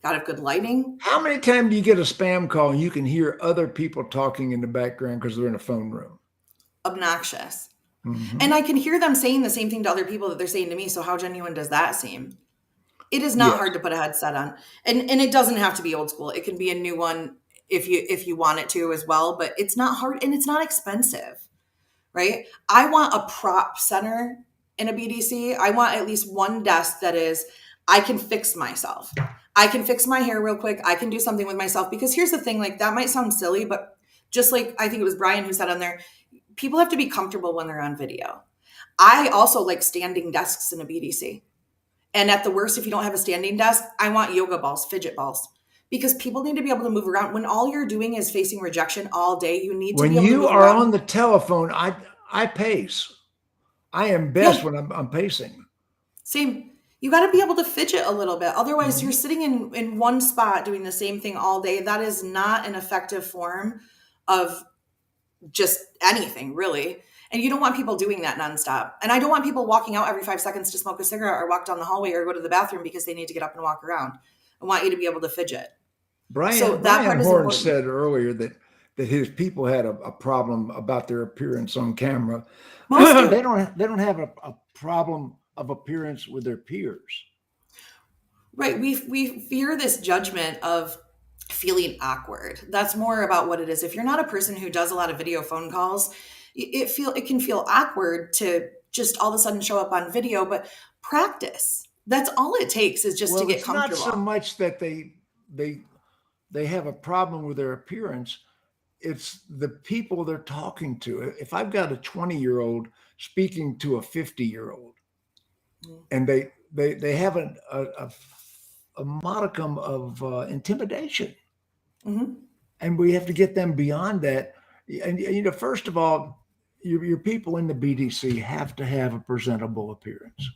Gotta have good lighting. How many times do you get a spam call and you can hear other people talking in the background because they're in a phone room? Obnoxious. Mm-hmm. And I can hear them saying the same thing to other people that they're saying to me. So how genuine does that seem? It is not hard to put a headset on. And it doesn't have to be old school. It can be a new one if you want it to as well, but it's not hard and it's not expensive, right? I want a prop center in a BDC. I want at least one desk that is, I can fix myself. I can fix my hair real quick. I can do something with myself because here's the thing, like that might sound silly, but just like I think it was Brian who said on there, people have to be comfortable when they're on video. I also like standing desks in a BDC. And at the worst, if you don't have a standing desk, I want yoga balls, fidget balls. Because people need to be able to move around. When all you're doing is facing rejection all day, you need to be able to move around. When you are on the telephone, I pace. I am best when I'm pacing. Same. You got to be able to fidget a little bit. Otherwise, you're sitting in one spot doing the same thing all day. That is not an effective form of just anything, really. And you don't want people doing that nonstop. And I don't want people walking out every 5 seconds to smoke a cigarette or walk down the hallway or go to the bathroom because they need to get up and walk around. I want you to be able to fidget. Brian Horn said earlier that his people had a problem about their appearance on camera. They don't have a problem of appearance with their peers. Right. We fear this judgment of feeling awkward. That's more about what it is. If you're not a person who does a lot of video phone calls, it can feel awkward to just all of a sudden show up on video, but practice. That's all it takes is just to get comfortable. It's not so much that they have a problem with their appearance. It's the people they're talking to. If I've got a 20-year-old speaking to a 50-year-old and they have a modicum of intimidation, and we have to get them beyond that. And first of all, your people in the BDC have to have a presentable appearance.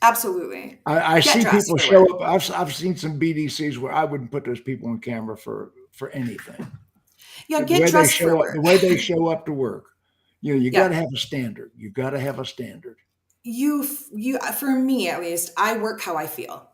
Absolutely. I see people show up. I've seen some BDCs where I wouldn't put those people on camera for anything. Yeah, get dressed for work. The way they show up to work. You got to have a standard. You got to have a standard. You, for me at least, I work how I feel.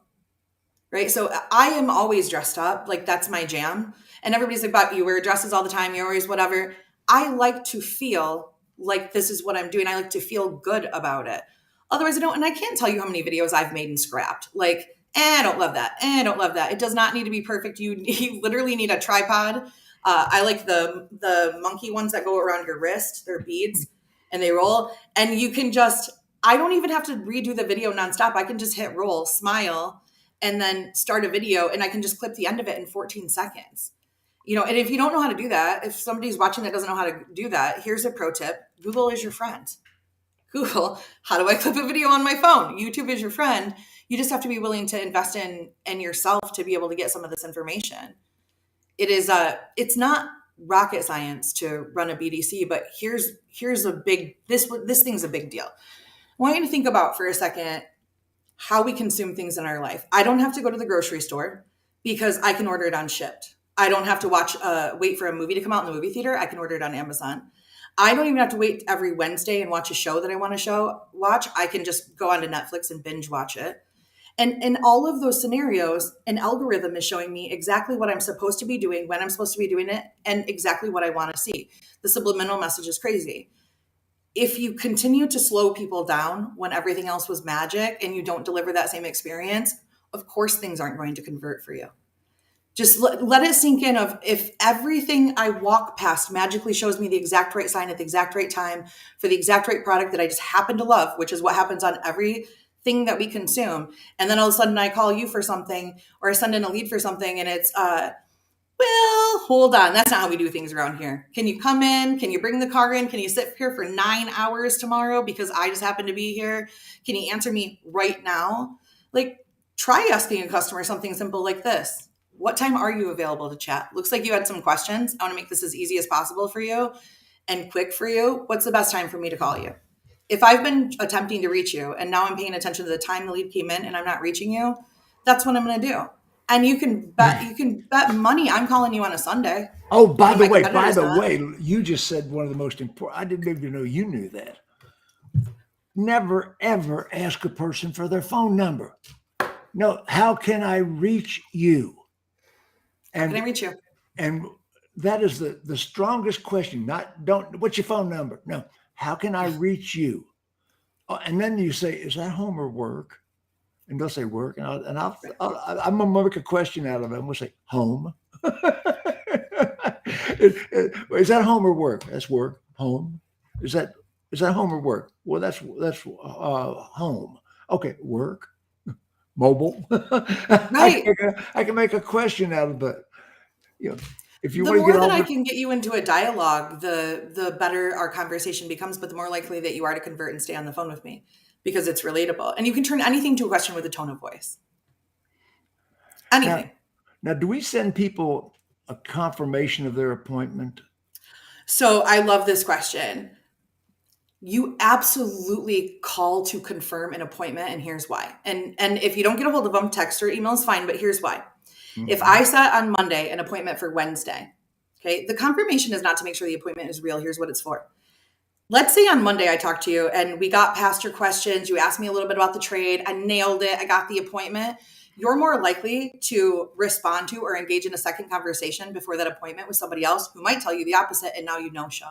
Right. So I am always dressed up. Like that's my jam. And everybody's like, but you wear dresses all the time. You're always whatever. I like to feel like this is what I'm doing. I like to feel good about it. Otherwise I don't. And I can't tell you how many videos I've made and scrapped. Like, I don't love that. I don't love that. It does not need to be perfect. You literally need a tripod. I like the monkey ones that go around your wrist. They're beads and they roll. And you can I don't even have to redo the video nonstop. I can just hit roll, smile, and then start a video. And I can just clip the end of it in 14 seconds. And if you don't know how to do that, if somebody's watching that doesn't know how to do that, here's a pro tip. Google is your friend. Google, how do I clip a video on my phone? YouTube is your friend. You just have to be willing to invest in yourself to be able to get some of this information. It's not rocket science to run a BDC, but here's this thing's a big deal. I want you to think about for a second how we consume things in our life. I don't have to go to the grocery store because I can order it on Shipt. I don't have to wait for a movie to come out in the movie theater. I can order it on Amazon. I don't even have to wait every Wednesday and watch a show that I want to watch. I can just go onto Netflix and binge watch it. And in all of those scenarios, an algorithm is showing me exactly what I'm supposed to be doing, when I'm supposed to be doing it, and exactly what I want to see. The subliminal message is crazy. If you continue to slow people down when everything else was magic and you don't deliver that same experience, of course things aren't going to convert for you. Just let it sink in of if everything I walk past magically shows me the exact right sign at the exact right time for the exact right product that I just happen to love, which is what happens on everything that we consume. And then all of a sudden I call you for something or I send in a lead for something and it's, well, hold on. That's not how we do things around here. Can you come in? Can you bring the car in? Can you sit here for 9 hours tomorrow because I just happen to be here? Can you answer me right now? Like, try asking a customer something simple like this. What time are you available to chat? Looks like you had some questions. I want to make this as easy as possible for you and quick for you. What's the best time for me to call you? If I've been attempting to reach you and now I'm paying attention to the time the lead came in and I'm not reaching you, that's what I'm going to do. And you can bet money I'm calling you on a Sunday. Oh, by the way, you just said one of the most important. I didn't even know you knew that. Never, ever ask a person for their phone number. No, how can I reach you? How can I reach you? And that is the strongest question. What's your phone number? No, how can I reach you? And then you say, is that home or work? And they'll say work, and I'm gonna make a question out of it. And we'll say home. Is that home or work? That's work. Home. Is that home or work? Well, that's home. Okay, work. Mobile. Right. I can make a question out of it. If you the want to more get that I can get you into a dialogue, the better our conversation becomes, but the more likely that you are to convert and stay on the phone with me. Because it's relatable. And you can turn anything to a question with a tone of voice. Anything. Now, do we send people a confirmation of their appointment? So I love this question. You absolutely call to confirm an appointment, and here's why. And if you don't get a hold of them, text or email is fine, but here's why. Mm-hmm. If I set on Monday an appointment for Wednesday, okay, the confirmation is not to make sure the appointment is real. Here's what it's for. Let's say on Monday I talked to you and we got past your questions. You asked me a little bit about the trade. I nailed it. I got the appointment. You're more likely to respond to or engage in a second conversation before that appointment with somebody else who might tell you the opposite and now you no-show.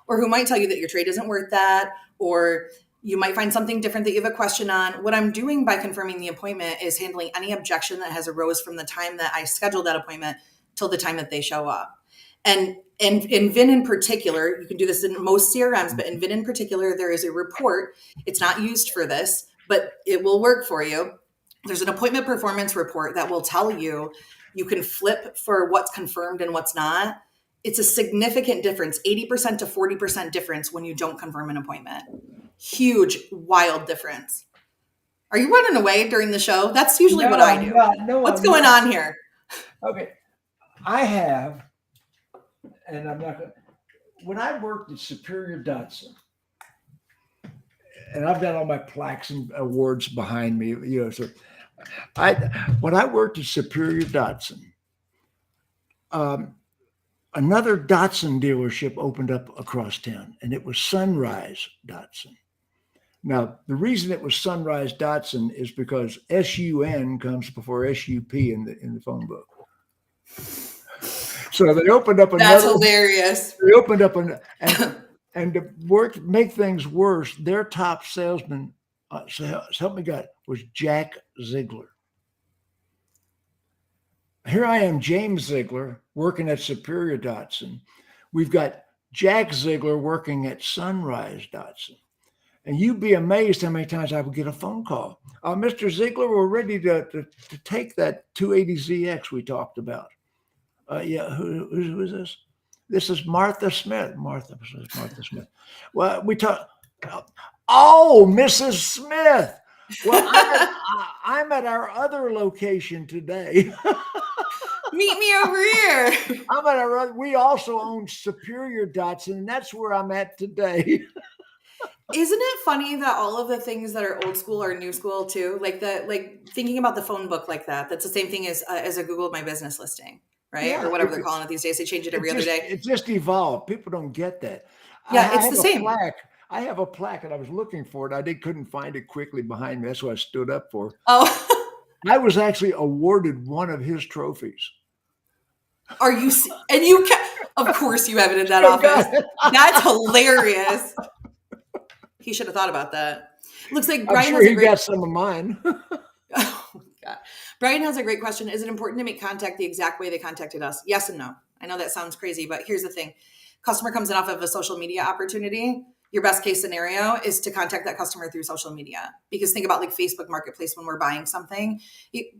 Or who might tell you that your trade isn't worth that, or you might find something different that you have a question on. What I'm doing by confirming the appointment is handling any objection that has arose from the time that I scheduled that appointment till the time that they show up. And in VIN in particular, you can do this in most CRMs, but in VIN in particular, there is a report. It's not used for this, but it will work for you. There's an appointment performance report that will tell you can flip for what's confirmed and what's not. It's a significant difference, 80% to 40% difference when you don't confirm an appointment. Huge, wild difference. Are you running away during the show? That's usually what I do. What's going on here? Okay. I have, and I'm not going to, when I worked at Superior Dotson, and I've got all my plaques and awards behind me, so when I worked at Superior Dotson, another Datsun dealership opened up across town, and it was Sunrise Datsun. Now, the reason it was Sunrise Datsun is because SUN comes before SUP in the phone book. So they opened up another. That's hilarious. They opened up and to make things worse, their top salesman, help me God, was Jack Ziegler. Here I am, James Ziegler, working at Superior Dotson. We've got Jack Ziegler working at Sunrise Dotson. And you'd be amazed how many times I would get a phone call. Mr. Ziegler, we're ready to take that 280ZX we talked about. Yeah, who is this? This is Martha Smith. Martha Smith. Well, we talk. Oh, Mrs. Smith. Well, I'm at our other location today. Meet me over here. I'm at our other. We also own Superior Dotson, and that's where I'm at today. Isn't it funny that all of the things that are old school are new school too? Like thinking about the phone book like that. That's the same thing as a Google My Business listing, right? Or Yeah, whatever they're calling it these days. They change it every other day. it just evolved. People don't get that. Yeah, I it's the have a same. plaque. I have a plaque, and I was looking for it. Couldn't find it quickly behind me. That's what I stood up for. Oh, I was actually awarded one of his trophies. are you? And you can, of course, you have it in that office. That's hilarious. He should have thought about that. Looks like Brian I'm sure he got some of mine. Oh God. Brian has a great question. Is it important to make contact the exact way they contacted us? Yes and no. I know that sounds crazy, but here's the thing. Customer comes in off of a social media opportunity. Your best case scenario is to contact that customer through social media, because think about like Facebook Marketplace when we're buying something,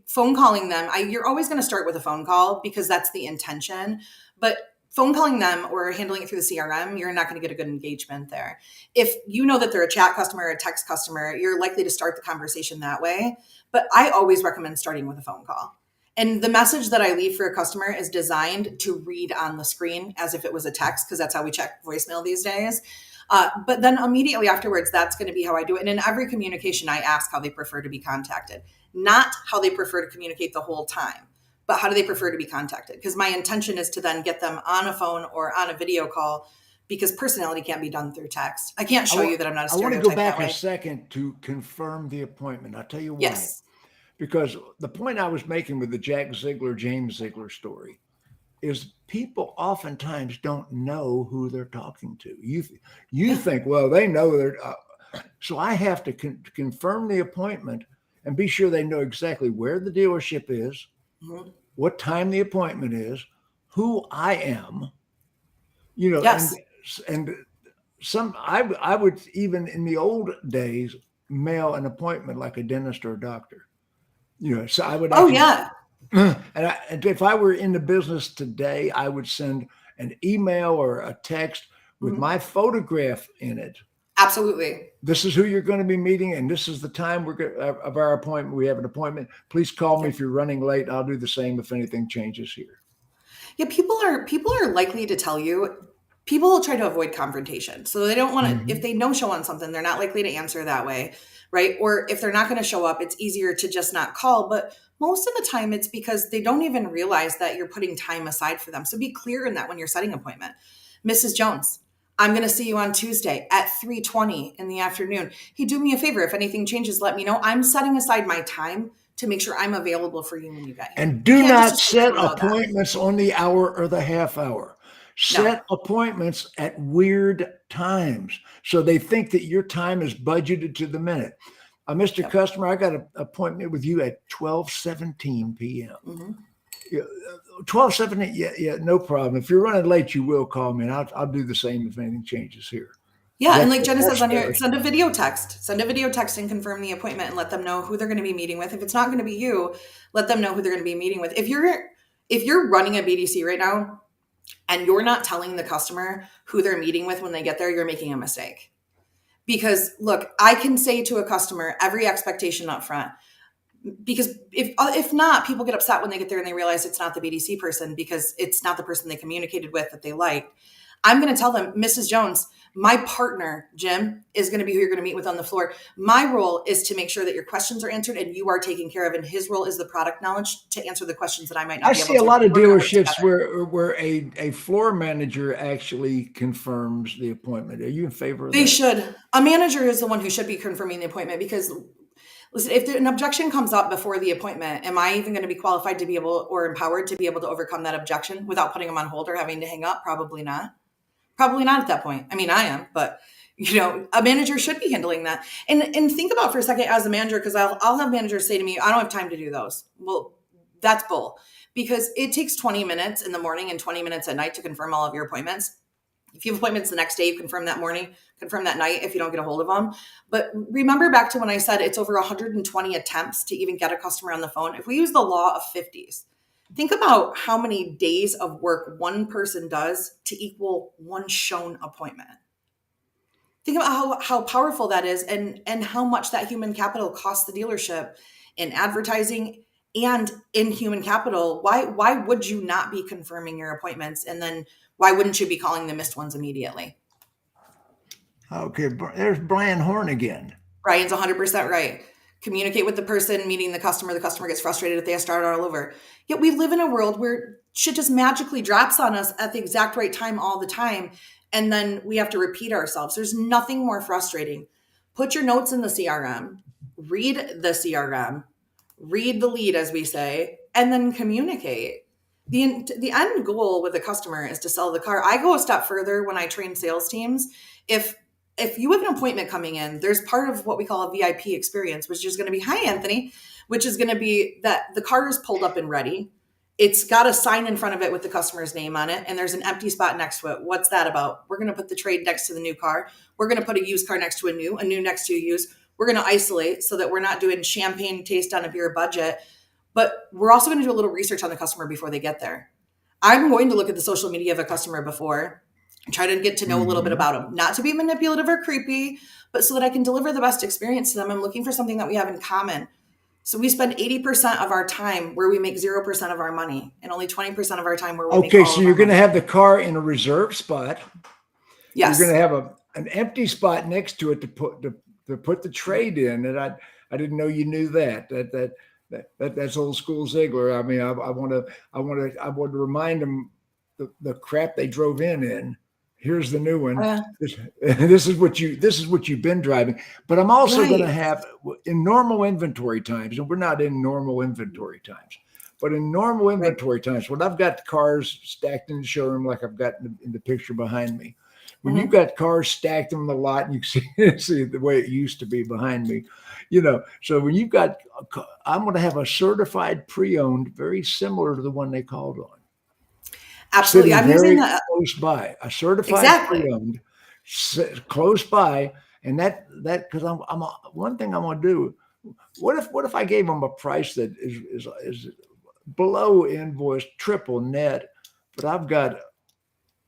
phone calling them. You're always going to start with a phone call because that's the intention, but phone calling them or handling it through the CRM, you're not going to get a good engagement there. If you know that they're a chat customer or a text customer, you're likely to start the conversation that way. But I always recommend starting with a phone call. And the message that I leave for a customer is designed to read on the screen as if it was a text, because that's how we check voicemail these days. But then immediately afterwards, that's going to be how I do it. And in every communication, I ask how they prefer to be contacted, not how they prefer to communicate the whole time, but how do they prefer to be contacted? Because my intention is to then get them on a phone or on a video call, because personality can't be done through text. I can't show you that I'm not a stereotype. I want to go back a second to confirm the appointment. I'll tell you why. Yes. Because the point I was making with the James Ziegler story is people oftentimes don't know who they're talking to. You think, well, they know they're. So I have to confirm the appointment and be sure they know exactly where the dealership is, what time the appointment is, who I am. Yes. And some I would, even in the old days, mail an appointment like a dentist or a doctor. So I would. Actually, yeah. And if I were in the business today, I would send an email or a text with my photograph in it. Absolutely. This is who you're going to be meeting, and this is the time of our appointment. We have an appointment. Please call me if you're running late. I'll do the same if anything changes here. Yeah, people are likely to tell you. People will try to avoid confrontation, so they don't want to. If they no show on something, they're not likely to answer that way, right? Or if they're not going to show up, it's easier to just not call. But most of the time, it's because they don't even realize that you're putting time aside for them. So be clear in that when you're setting an appointment. Mrs. Jones, I'm going to see you on Tuesday at 3:20 in the afternoon. Hey, do me a favor. If anything changes, let me know. I'm setting aside my time to make sure I'm available for you when you get here. And do not set appointments on the hour or the half hour. Set appointments at weird times so they think that your time is budgeted to the minute. Mr. Customer, I got an appointment with you at 12:17 p.m. 12:17, yeah, no problem. If you're running late, you will call me, and I'll do the same if anything changes here. Yeah, and like Jenna says on here, send a video text. Send a video text and confirm the appointment and let them know who they're going to be meeting with. If it's not going to be you, let them know who they're going to be meeting with. If you're running a BDC right now and you're not telling the customer who they're meeting with when they get there, you're making a mistake. Because look, I can say to a customer every expectation up front, because if not, people get upset when they get there and they realize it's not the BDC person because it's not the person they communicated with that they liked. I'm going to tell them, Mrs. Jones, my partner, Jim, is going to be who you're going to meet with on the floor. My role is to make sure that your questions are answered and you are taken care of. And his role is the product knowledge to answer the questions that I might not be able to. I see a lot of dealerships where a floor manager actually confirms the appointment. Are you in favor of that? They should. A manager is the one who should be confirming the appointment, because listen, if an objection comes up before the appointment, am I even going to be qualified to be able or empowered to be able to overcome that objection without putting them on hold or having to hang up? Probably not. Probably not at that point. I mean, I am, but a manager should be handling that. And think about for a second as a manager, because I'll have managers say to me, I don't have time to do those. Well, that's bull, because it takes 20 minutes in the morning and 20 minutes at night to confirm all of your appointments. If you have appointments the next day, you confirm that morning, confirm that night if you don't get a hold of them. But remember back to when I said it's over 120 attempts to even get a customer on the phone. If we use the law of 50s, Think about how many days of work one person does to equal one shown appointment. Think about how powerful that is, and how much that human capital costs the dealership in advertising and in human capital. Why would you not be confirming your appointments? And then why wouldn't you be calling the missed ones immediately? Okay, there's Brian Horn again. Brian's 100% right. Communicate with the person meeting the customer. The customer gets frustrated if they have to start all over. Yet we live in a world where shit just magically drops on us at the exact right time all the time. And then we have to repeat ourselves. There's nothing more frustrating. Put your notes in the CRM, read the CRM, read the lead, as we say, and then communicate. The end goal with the customer is to sell the car. I go a step further when I train sales teams. If you have an appointment coming in, there's part of what we call a VIP experience, which is going to be, hi, Anthony, which is going to be that the car is pulled up and ready. It's got a sign in front of it with the customer's name on it, and there's an empty spot next to it. What's that about? We're going to put the trade next to the new car. We're going to put a used car next to a new next to a used. We're going to isolate so that we're not doing champagne taste on a beer budget. But we're also going to do a little research on the customer before they get there. I'm going to look at the social media of a customer before and try to get to know a little bit about them, not to be manipulative or creepy, but so that I can deliver the best experience to them. I'm looking for something that we have in common. So we spend 80% of our time where we make 0% of our money, and only 20% of our time where we make all so you're going to have the car in a reserve spot. Yes. You're going to have an empty spot next to it to put the trade in. And I didn't know you knew that. That's old school Ziegler. I mean, I want to remind them the crap they drove in. Here's the new one. This is what you've been driving. But I'm also going to have, in normal inventory times, and we're not in normal inventory times, but in normal inventory times, when I've got cars stacked in the showroom, like I've got in the picture behind me, when you've got cars stacked in the lot, and you see the way it used to be behind me, so when you've got, I'm going to have a certified pre-owned, very similar to the one they called on. Absolutely. I'm using that close by, a certified pre-owned close by. And that, cause I'm one thing I'm going to do. What if I gave them a price that is below invoice, triple net, but I've got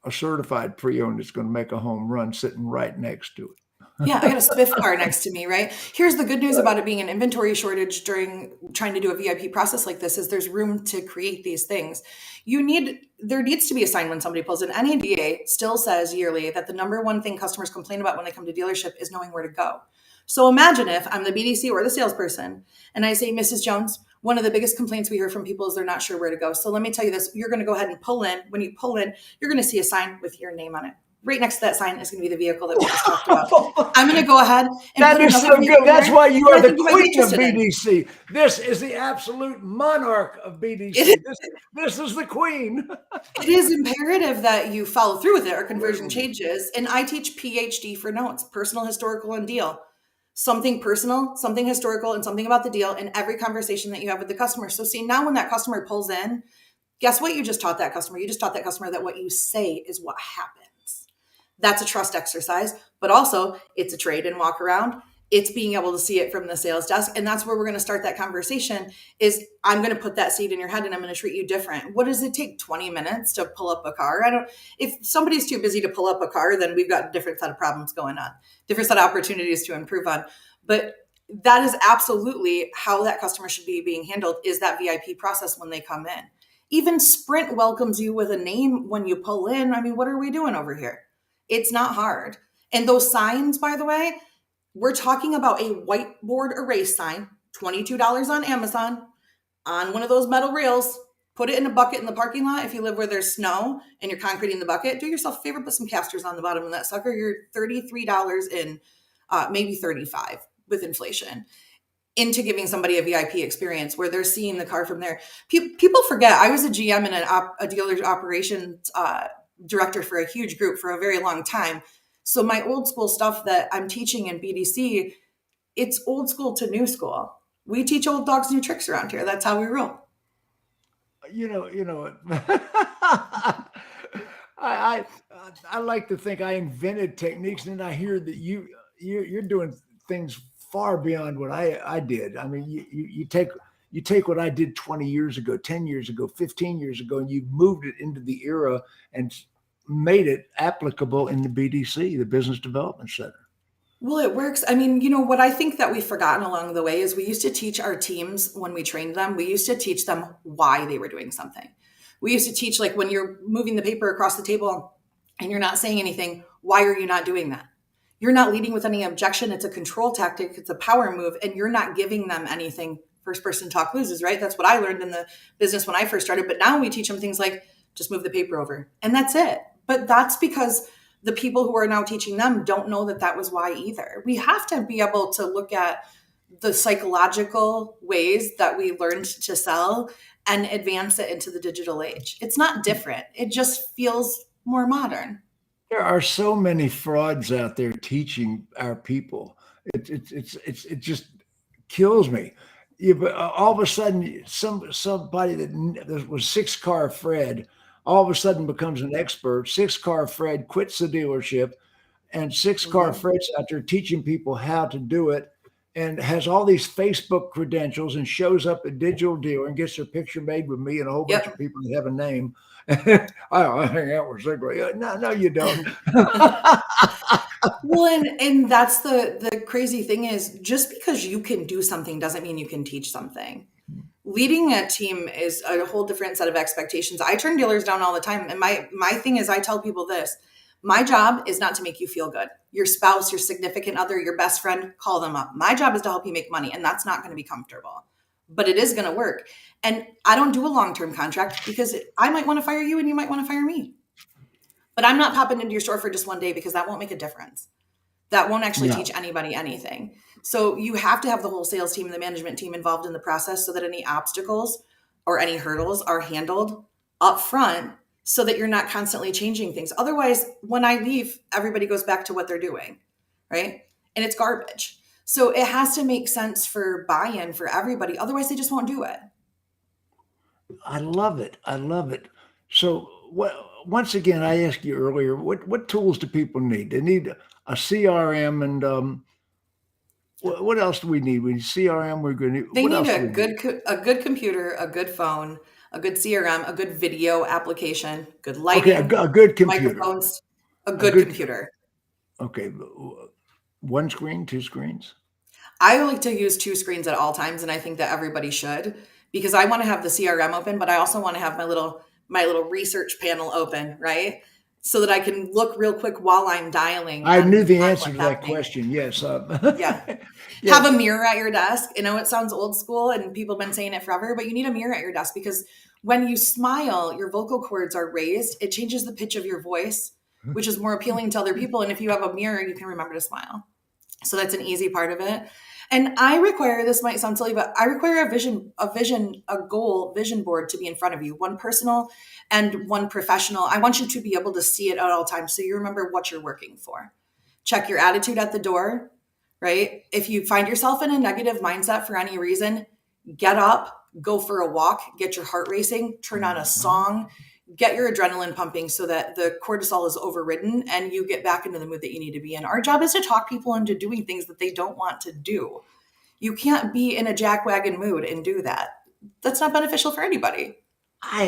a certified pre-owned that's going to make a home run sitting right next to it. Yeah, I got a Swift car next to me, right? Here's the good news about it being an inventory shortage during trying to do a VIP process like this is there's room to create these things. There needs to be a sign when somebody pulls in. NADA still says yearly that the number one thing customers complain about when they come to dealership is knowing where to go. So imagine if I'm the BDC or the salesperson and I say, Mrs. Jones, one of the biggest complaints we hear from people is they're not sure where to go. So let me tell you this, you're going to go ahead and pull in. When you pull in, you're going to see a sign with your name on it. Right next to that sign is going to be the vehicle that we just talked about. I'm going to go ahead and that is so good. That's why you are the queen of BDC. This is the absolute monarch of BDC. This is the queen. It is imperative that you follow through with it or conversion changes. And I teach PhD for notes, personal, historical, and deal. Something personal, something historical, and something about the deal in every conversation that you have with the customer. So see, now when that customer pulls in, guess what you just taught that customer? You just taught that customer that what you say is what happens. That's a trust exercise, but also it's a trade and walk around. It's being able to see it from the sales desk. And that's where we're going to start that conversation is I'm going to put that seed in your head and I'm going to treat you different. What does it take? 20 minutes to pull up a car? If somebody's too busy to pull up a car, then we've got a different set of problems going on, different set of opportunities to improve on. But that is absolutely how that customer should be being handled is that VIP process when they come in. Even Sprint welcomes you with a name when you pull in. I mean, what are we doing over here? It's not hard. And those signs, by the way, we're talking about a whiteboard erase sign, $22 on Amazon, on one of those metal rails. Put it in a bucket in the parking lot. If you live where there's snow and you're concreting the bucket, do yourself a favor, put some casters on the bottom of that sucker. You're $33 in, maybe $35 with inflation, into giving somebody a VIP experience where they're seeing the car from there. People forget I was a GM and a dealer's operations director for a huge group for a very long time. So my old school stuff that I'm teaching in BDC, it's old school to new school. We teach old dogs new tricks around here. That's how we roll. I like to think I invented techniques, and I hear that you're doing things far beyond what I did. I mean, you take you take what I did 20 years ago, 10 years ago, 15 years ago, and you've moved it into the era and made it applicable in the BDC, the Business Development Center. Well, it works. I mean, what I think that we've forgotten along the way is we used to teach our teams when we trained them, we used to teach them why they were doing something. We used to teach, like, when you're moving the paper across the table and you're not saying anything, why are you not doing that? You're not leading with any objection. It's a control tactic. It's a power move, and you're not giving them anything. First person talk loses, right? That's what I learned in the business when I first started. But now we teach them things like just move the paper over, and that's it. But that's because the people who are now teaching them don't know that that was why either. We have to be able to look at the psychological ways that we learned to sell and advance it into the digital age. It's not different. It just feels more modern. There are so many frauds out there teaching our people. It just kills me. But all of a sudden, somebody that was six-car Fred all of a sudden becomes an expert. Six-car Fred quits the dealership, and six-car Fred's out there teaching people how to do it, and has all these Facebook credentials, and shows up at Digital Dealer and gets their picture made with me and a whole bunch of people that have a name. I hang out with Ziegler. No, you don't. Well, and that's the crazy thing is, just because you can do something doesn't mean you can teach something. Leading a team is a whole different set of expectations. I turn dealers down all the time. And my thing is, I tell people this: my job is not to make you feel good. Your spouse, your significant other, your best friend, call them up. My job is to help you make money, and that's not going to be comfortable, but it is going to work. And I don't do a long-term contract because I might want to fire you and you might want to fire me. But I'm not popping into your store for just one day, because that won't make a difference. That won't actually teach anybody anything. So you have to have the whole sales team and the management team involved in the process, so that any obstacles or any hurdles are handled up front, so that you're not constantly changing things. Otherwise, when I leave, everybody goes back to what they're doing, right? And it's garbage. So it has to make sense for buy-in for everybody. Otherwise, they just won't do it. I love it. So once again, I asked you earlier, what tools do people need? They need a CRM, and what else do we need? We need CRM. We're going to. They need a good computer, a good phone, a good CRM, a good video application, good lighting, a good computer, microphones, a good computer. Okay, one screen, two screens. I like to use two screens at all times, and I think that everybody should, because I want to have the CRM open, but I also want to have my little research panel open, right? So that I can look real quick while I'm dialing. I knew the answer to that question. Yes. Yeah. Have a mirror at your desk. It sounds old school and people have been saying it forever, but you need a mirror at your desk, because when you smile, your vocal cords are raised. It changes the pitch of your voice, which is more appealing to other people. And if you have a mirror, you can remember to smile. So that's an easy part of it. And this might sound silly, but I require a goal vision board to be in front of you, one personal and one professional. I want you to be able to see it at all times, so you remember what you're working for. Check your attitude at the door, right? If you find yourself in a negative mindset for any reason, get up, go for a walk, get your heart racing, turn on a song, get your adrenaline pumping so that the cortisol is overridden and you get back into the mood that you need to be in. Our job is to talk people into doing things that they don't want to do. You can't be in a jackwagon mood and do that. That's not beneficial for anybody. We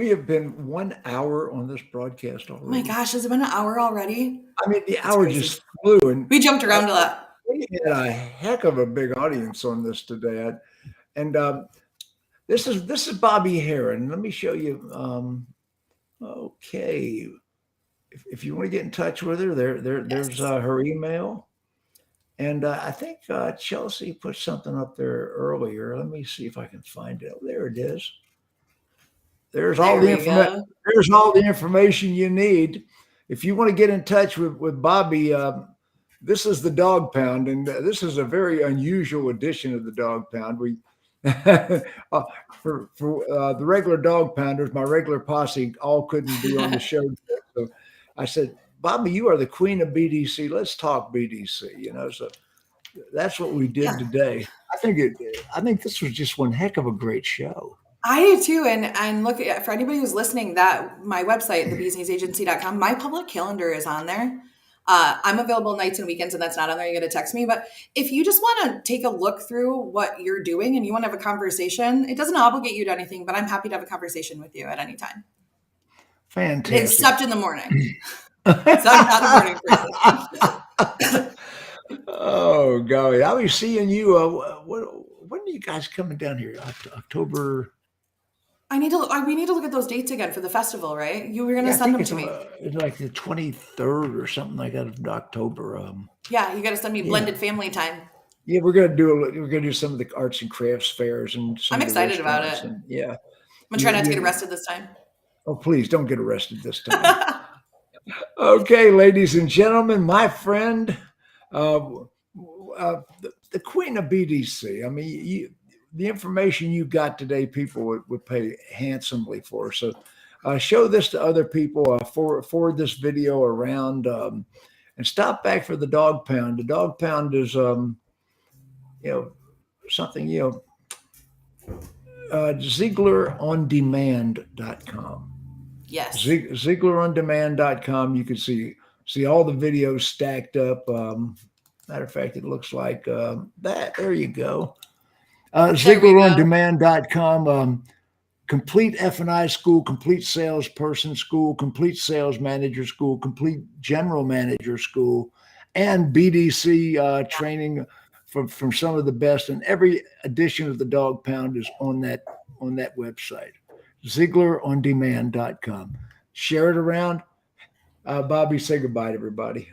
have been 1 hour on this broadcast already. Oh my gosh, has it been an hour already? I mean, the hour just flew, and we jumped around a lot. We had a heck of a big audience on this today, and this is Bobbie Herron. Let me show you. Okay, if you want to get in touch with her, there's her email. And I think Chelsea put something up there earlier. Let me see if I can find it. Oh, there it is. There's all the information. There's all the information you need. If you want to get in touch with Bobbie, this is the Dawg Pound, and this is a very unusual edition of the Dawg Pound. We for the regular Dawg Pounders, my regular posse all couldn't be on the show. So I said, Bobbie, you are the Queen of BDC. Let's talk BDC. So that's what we did today. I think this was just one heck of a great show. I do too. And look, for anybody who's listening, that my website, thebsnewsagency.com, my public calendar is on there. I'm available nights and weekends, and that's not on there. You're going to text me. But if you just want to take a look through what you're doing and you want to have a conversation, it doesn't obligate you to anything, but I'm happy to have a conversation with you at any time. Fantastic. Except in the morning. So I'm not a morning person. Oh, golly. I'll be seeing you. When are you guys coming down here? October? We need to look at those dates again for the festival, right? You were going to send them to me. It's like the 23rd or something like that of October. Yeah, you got to send me blended family time. Yeah, we're gonna do some of the arts and crafts fairs and I'm excited about it. And, yeah, I'm gonna try not to get arrested this time. Oh, please don't get arrested this time. Okay, ladies and gentlemen, my friend, the Queen of BDC. I mean, the information you got today, people would pay handsomely for. So show this to other people, forward this video around, and stop back for the Dawg Pound. The Dawg Pound is, something, ZieglerOnDemand.com. Yes. ZieglerOnDemand.com. You can see all the videos stacked up. Matter of fact, it looks like that. There you go. ZieglerOnDemand.com. Complete F&I school, complete salesperson school, complete sales manager school, complete general manager school, and BDC training from some of the best. And every edition of the Dawg Pound is on that website. ZieglerOnDemand.com. Share it around. Bobbie, say goodbye to everybody.